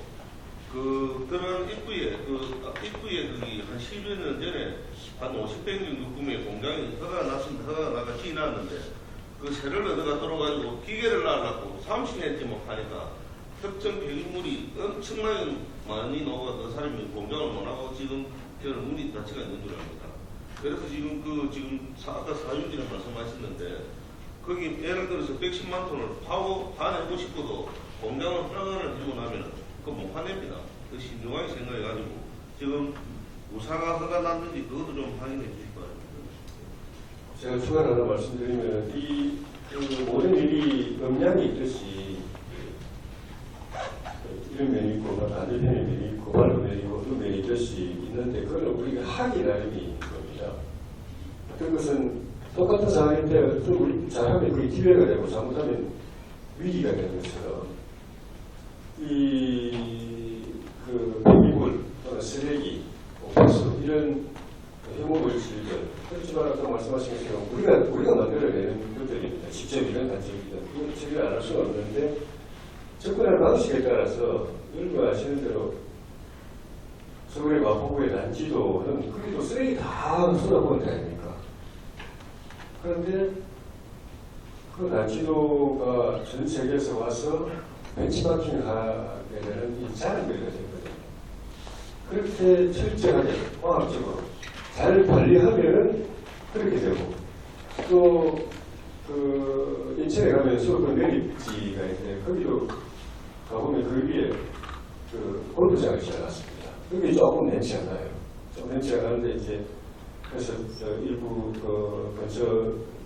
그런 입구에 거기 한 10여 년 전에 한 50평 정도 구매 공장이 허가가 났습니다. 허가가 나가 지났는데 그 세를 얻어가 들어가지고 기계를 놔갖고 30년째 못 하니까 특정 폐기물이 엄청나게 많이 나오고 그 사람이 공장을 못 하고 지금 저는 문이 닫혀가 있는 줄 압니다. 그래서 지금 아까 사유지는 말씀하셨는데 거기 예를 들어서 110만 톤을 파내고 싶어도 공장을 허가를 해주고 나면 그거 못 파냅니다. 그 신중하게 생각해가지고 지금 우사가 허가 났는지 그것도 좀 확인해 주실 바랍니다. 제가 추가로 하나 말씀드리면 그 모든 일이 음량이 있듯이 이런 면이 있고 반대편의 면이 있고 바른 면이 있고 어떤 면이 있듯이 있는데 그건 우리가 하기 나름인 겁니다. 어떤 것은 똑같은 상황인데 좀 잘하면 그게 기회가 되고 잘못하면 위기가 되는 것처럼 그 폐기물 또는 쓰레기, 옥수 이런 혐오물질들 그렇지만 아까 말씀하신 것처럼 우리가 만들어내는 것들입니다. 직접 이런 단체입니다. 그건 처리를 안 할 수는 없는데 접근하는 방식에 따라서 여러분 아시는 대로 서울의 마포구의 난지도는 거기도 쓰레기 다 쏟아부은 데 아닙니까? 그런데 그 난지도가 전 세계에서 와서 벤치마킹 하게 되는 이 자연거리가 되거든요. 그렇게 철저하게 과학적으로 잘 관리하면은 그렇게 되고, 또 그 인천에 가면 수도권 내립지가 있는데 거기도 가보면 그 위에 그 골프장을 지어놨습니다. 그게 조금 렌치가 나요. 좀 렌치가 나는데 이제 그래서 일부 그 근처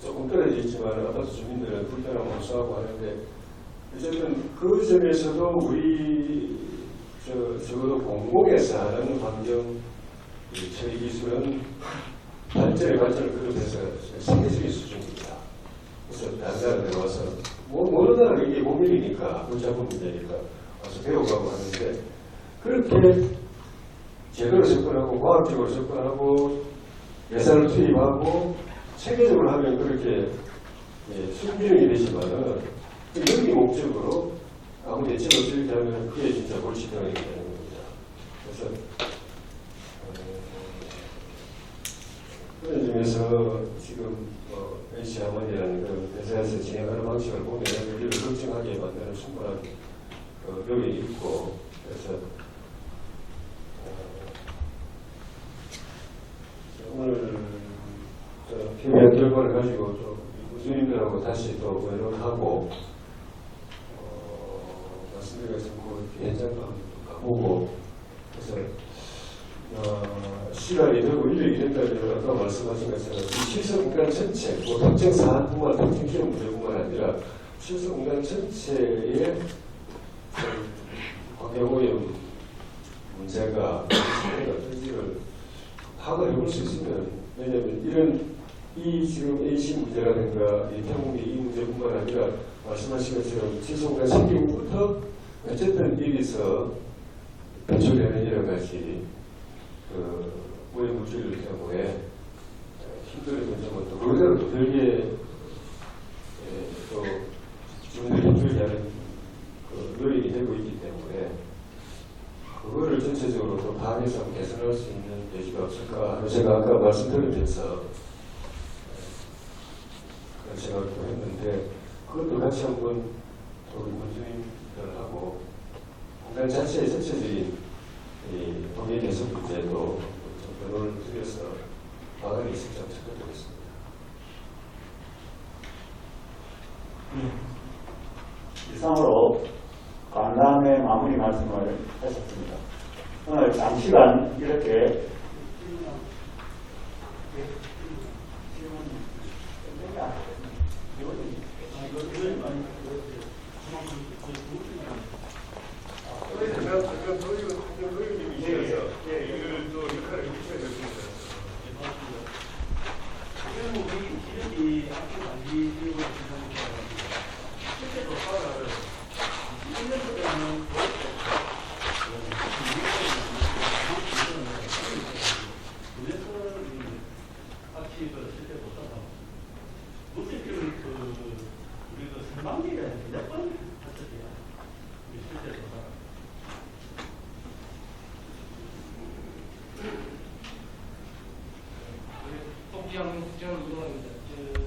조금 떨어져 있지만 아파트 주민들은 불편함을 호소하고 하는데, 어쨌든 그 점에서도 우리 적어도 공공에서 하는 환경 처리 기술은 발전을 거듭해서 세계적인 수준입니다. 그래서 다른 나라에 와서 모르다는 이게 고민이니까 문자분 문제니까 와서 배워가고 하는데, 그렇게 제대로 접근하고 과학적으로 접근하고 예산을 투입하고 체계적으로 하면 그렇게 순균형이 되지만은 여기 목적으로 아무 대책 없이 이렇게 하면 그게 진짜 골치병이 되는 겁니다. 그래서 그런 점에서 지금 NC 하모니라는 그 회사에서 진행하는 방식을 보면 우리를 걱정하게 만드는 충분한 요인이 있고, 그래서 오늘 PBR 결과를 가지고 좀 교수님들하고 다시 또 의논하고 말씀드린 것처럼 그 현장도 한번 가보고, 그래서 시간이 되고 인력이 된다면 아까 말씀하신 것처럼 실성공단 전체, 뭐 특정 사안뿐만, 특정 기업 문제뿐만 아니라 실성공단 전체의 환경오염 문제가 어떤지를 파악을 해볼 수 있으면, 왜냐하면 이런 이 지금 AC 문제라든가 이 태국의 이 문제뿐만 아니라 말씀하신 것처럼 실성공단 생기부터 어쨌든 여기서 배출되는 여러 가지 오염 물질 때문에 힘들어진 점은 또 그대로 또 별개 또 주민들이 힘들게 하는 요인이 되고 있기 때문에 그거를 전체적으로 또 파악해서 개선할 수 있는 여지가 없을까 하는 제가 아까 말씀드리면서 그런 생각을 또 했는데, 그것도 같이 한번 우리 군수님들하고 공단 자체의 전체적인 이 동해 개선 문제도 좀 변호를 드려서 방안이 있을지 한번 찾아보겠습니다. 이상으로 간담회 마무리 말씀을 하셨습니다. 오늘 장시간 이렇게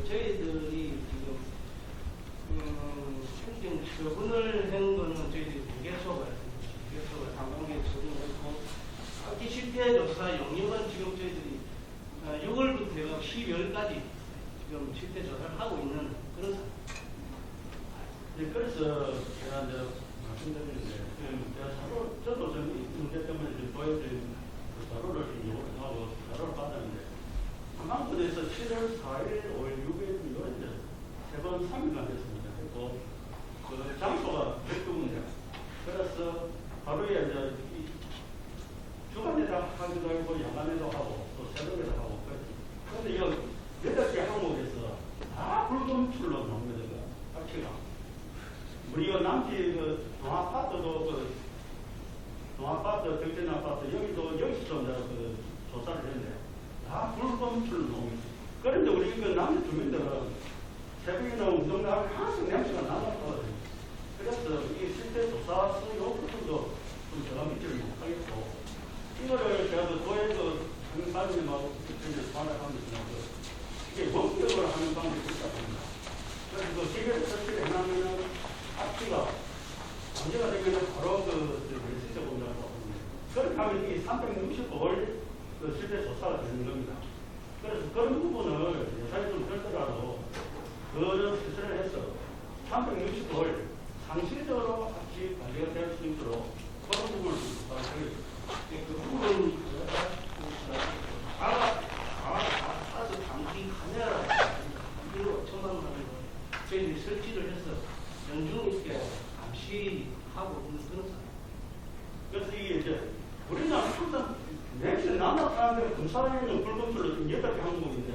저희들이 지금 처분을 한 거는 저희들이 무게초가 상공에 처분했고, 악기 실태 조사 용역은 지금 저희들이 6월부터 12월까지 지금 실태 조사를 하고 있는 그런 상황입니다. 네, 그래서 제가 이제 말씀드리는데, 저도 이 문제 때문에 보여드린 그 자료를 요구를 하고 자료를 받았는데, 한강군에서 7월 4일, 5일, 6일, 이제 3번, 3일간 됐습니다. 그리고 그 장소가 백두군이에요. 그래서 하루에 이제 주간에도 하기도 하고, 야간에도 하고, 또 새벽에도 하고, 그런데 이 8개 항목에서 다 불검출로 나옵니다. 악취가. 우리가 남지 그 동아파트도 동아파트, 백전 아파트 여기도 여기서 그 조사를 했는데 다 불검출 농. 그런데 우리 그 남지 주민들은 새벽이나 운동 나가면 항상 냄새가 나거든요. 그래서 이 실제 조사 수요 부분도 좀 제가 믿지를 못하겠고, 이거를 제가 도에서 하는 방법하고 반응하면서 이게 원격으로 하는 방법이 있다 봅니다. 그래서 기계를 설치를 해놓으면 악기가 문제가 되면 바로 실제 공작하고 그렇게 하면 이 360을 실제 조사가 되는 겁니다. 그래서 그런 부분을 예산이 좀 별도라도 그런 실천을 해서 360을 상시적으로 같이 관리가 될 수 있도록 그런 부분을 좀 조사하겠습니다. 그 부분은 아주 단기 카메라 단기로 첨단하는 거 저희들이 설치를 해서 연중 있게 감시하고 있는 그런 상황. 그래서 이게 이제 우리는 항상 내실 남북한테 검사에는 불검출로 지금 8개 항목인데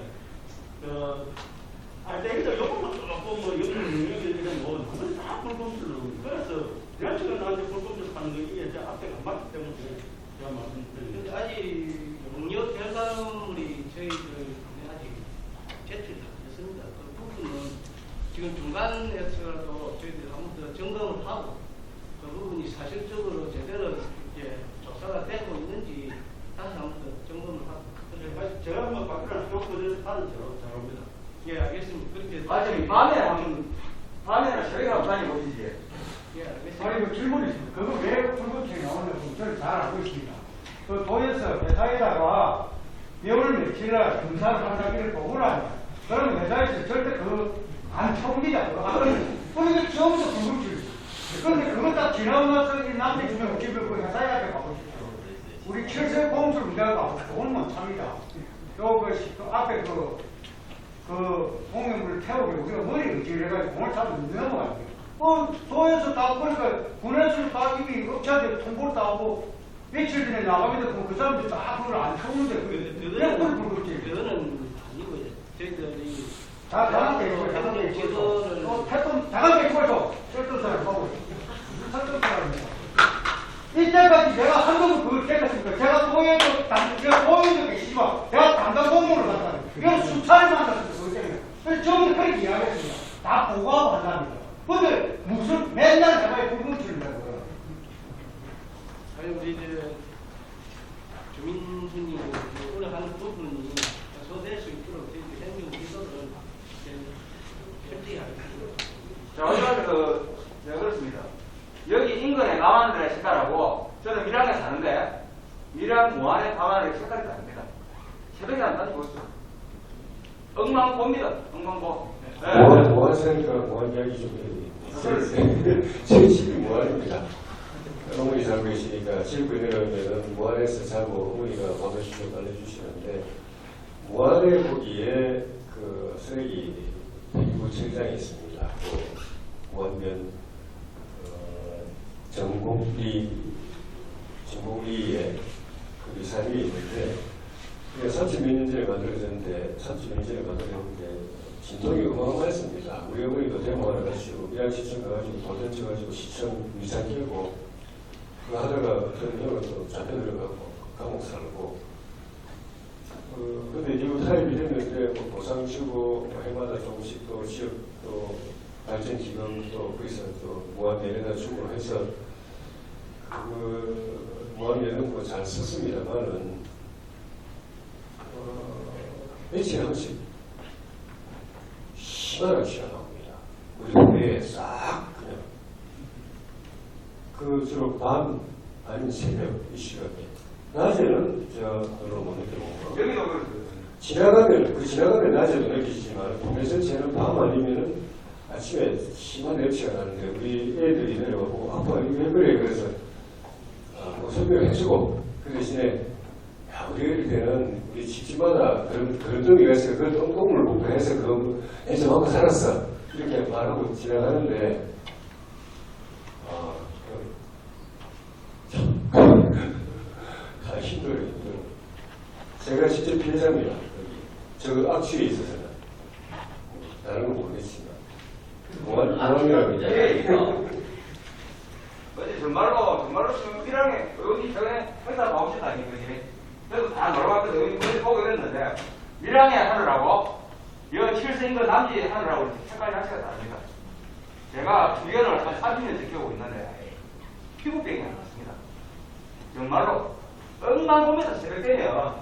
알데히드 요것만 조금 뭐 여기 능력이 되면 뭐 나머지 다 불검출로 그래서 내실은 나한테 불검출 하는 게 이게 이제 앞에가 안 맞기 때문에 제가 말씀드리는 근데 아직 용역 결과물이 저희들 아직 제출이 안 됐습니다. 그 부분은 지금 중간에서라도 저희들이 한 번 더 점검을 하고 그 부분이 사실적으로 제대로 이제 조사가 되고 있는지 다시 한 번 더 점검을 하고. 제가 뭐 밖이라는 교육부에서 받은 잘합니다. 예, 알겠습니다. 그렇게 아직 밤에는 새벽에 한번 다녀보시지. 예, 알겠습니다. 아니, 그 질문이 있습니다. 그거 왜 불금증이 나오는지 저는 잘 알고 있습니다. 그 도에서 회사에다가 매월 며칠날 검사를 한다기를 보고라. 그러면 회사에서 절대 그거 안 처음이다. 그러니까 처음부터 불금증이. 그런데 그거 딱 지나고 나서 이 남자 주면 집에 그 회사에 앞에 가고 싶죠. 우리 철새 공술 문제가 가고 그건 참이다. 그 앞에 그 공연물을 태우게 우리가 머리 의지해가지고 공을 타면 넘어가는 거예요. 도에서 다 보니까 군에서 다 이미 업체한테 통보를 다 하고 며칠 전에 나가면 그 사람들이 다 그걸 안 태우는데 왜 그걸 불렀지? 그거는 아니고요. 저희들이 다한테 있고 다한테 있고 철도 사람 하고 철도 사람입니다. 이때까지 내가 한 번도 그걸 깨끗습니까? 제가 도에도 계시지만 내가 담당 공무원을 갔다 내가 수차례 만났습니다. 그것 때문에. 그래서 저는 그렇게 이야기했습니다. 다 보고하고 한답니다. 근데 무슨 맨날 내가 불금질인다고요. 아니 우리 이제 주민분이 오늘 하는 부분이 소화될 수 있도록 저희들 행정 기도를 철저히 하겠습니다. 자, 어제가 내가 그렇습니다. 여기 인근에 남한들의 색깔하고 저는 밀양에 사는데 밀양 무안의 밤하늘의 색깔이 다릅니다. 새벽에 안 다니고 있어요. 엉망보입니다. 엉망보. 무한사니까 무한 이야기 좀 해요. 제 집이 무한입니다. 어머니 살고 계시니까 집에 내려오면 무안에서 자고 어머니가 밥을 좀 알려주시는데 무안에 거기에 그 쓰레기 폐기구청장이 있습니다. 또 무안면 전곡리에 그 이사님이 있는데 30몇 년 전에 만들어졌는데 진통이 어마어마했습니다. 우리 어머니도 대모하러 가시고 밀양시청 가가지고 돈 던져가지고 시청 위산 끼고 그거 하다가 어떤 형은 또 잡혀 들어가고 감옥 살고 근데 이후 타협이 됐는데 뭐 보상 주고 해마다 조금씩 또 지역 또 발전 기금 또 거기서 또 무한 내려다 주고 해서 그 무한 내는 거 잘 썼습니다만은 며칠 한 번씩 시간을 취하나옵니다. 우리 뇌에 싹 그냥 그 주로 밤 아니면 새벽 이 시간에 낮에는 저로 못 느껴보고 여기도 그렇습니다. 지나가면 낮에도 느끼지만 동네 전체는 밤 아니면은 아침에 심한 냄새가 나는데 우리 애들이 내려가고 아빠 이거 왜 그래 그래서 뭐 설명해주고 그 대신에 우리 어릴 때는 우리 집집마다 그런 동이가 있어요. 그 똥물 공부해서 그 애좀 먹고 살았어 이렇게 말하고 지나가는데 참 힘들어요. 제가 직접 피해자입니다. 저 악취에 있어서는 다른 건 모르겠지만 무한이라고 어제 정말로 지금 밀양에 여기 전에 회사 나오시다 아니 그지? 저도 다 놀러갔거든. 여기 보고 이랬는데 밀양에 하늘하고 여 칠성인거 남지 하늘하고 색깔 자체가 다릅니다. 제가 주변을 한 30년 지켜보고 있는데 피부병이 안 났습니다. 정말로 엉망봅니다. 새벽 되면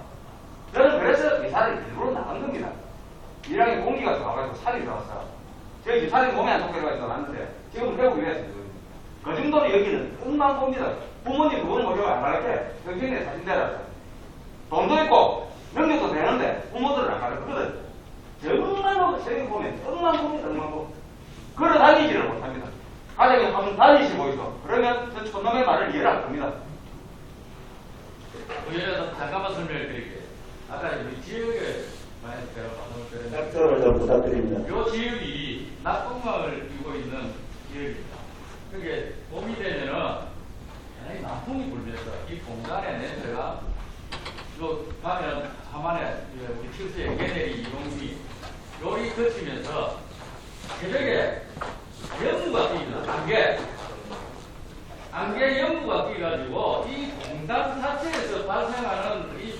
저는 그래서 이사를 일부러 나간 겁니다. 밀양에 공기가 좋아가지고 살이 좋았어. 저희 유산이 몸에 안 좋게 들어가 있어 놨는데 지금은 회복이 됐어요. 그 정도로 여기는 끝난 겁니다. 부모님 그거는 모르고 안 가르쳐. 경쟁에 사진대라. 돈도 있고 명령도 되는데 부모들은 안 가르치거든. 정말로 세계 보면 억만 봅니다. 억만 보. 걸어 다니지를 못합니다. 가정에 한번 다니시 보이소. 그러면 저 촌놈의 말을 이해를 안 합니다. 의원님 잠깐만 설명을 드릴게요. 아까 우리 지역에 만약 제가 방송을 드렸는데 답변을 좀 부탁드립니다. 이 지역이 낙동강을 끼고 있는 지역입니다. 그게 봄이 되면은 굉장히 남풍이 불면서 이 공간의 냄새가 요 가면 하만에 우리 칠수의 개내리 이동이 여기 거치면서 새벽에 연무가 끼입니다. 안개 연무가 끼가지고 이 공단 자체에서 발생하는 이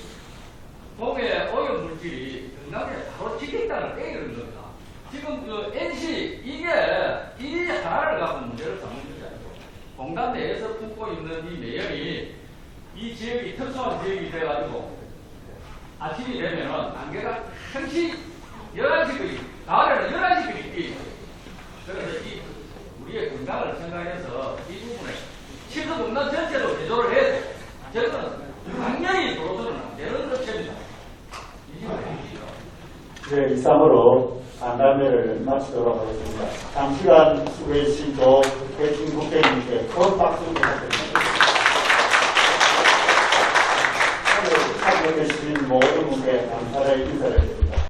봄의 오염 물질이 건강에 바로 지겠다는 얘기를 겁니다. 지금 그 NC 이게 이 하나를 갖고 문제를 삼는 것이 아니고 공단 내에서 품고 있는 이 내연이 이 지역이 특수한 지역이 돼가지고 아침이 되면은 안개가 항시 11시까지 가을에는 11시까지 끼. 그래서 이 우리의 건강을 생각해서 이 부분에 시도 공단 전체로 개조를 해야 돼. 저는 당연히 도로서는 안 되는 업체입니다. 네, 이상으로 간담회를 마치도록 하겠습니다. 장시간 수고해 주신 조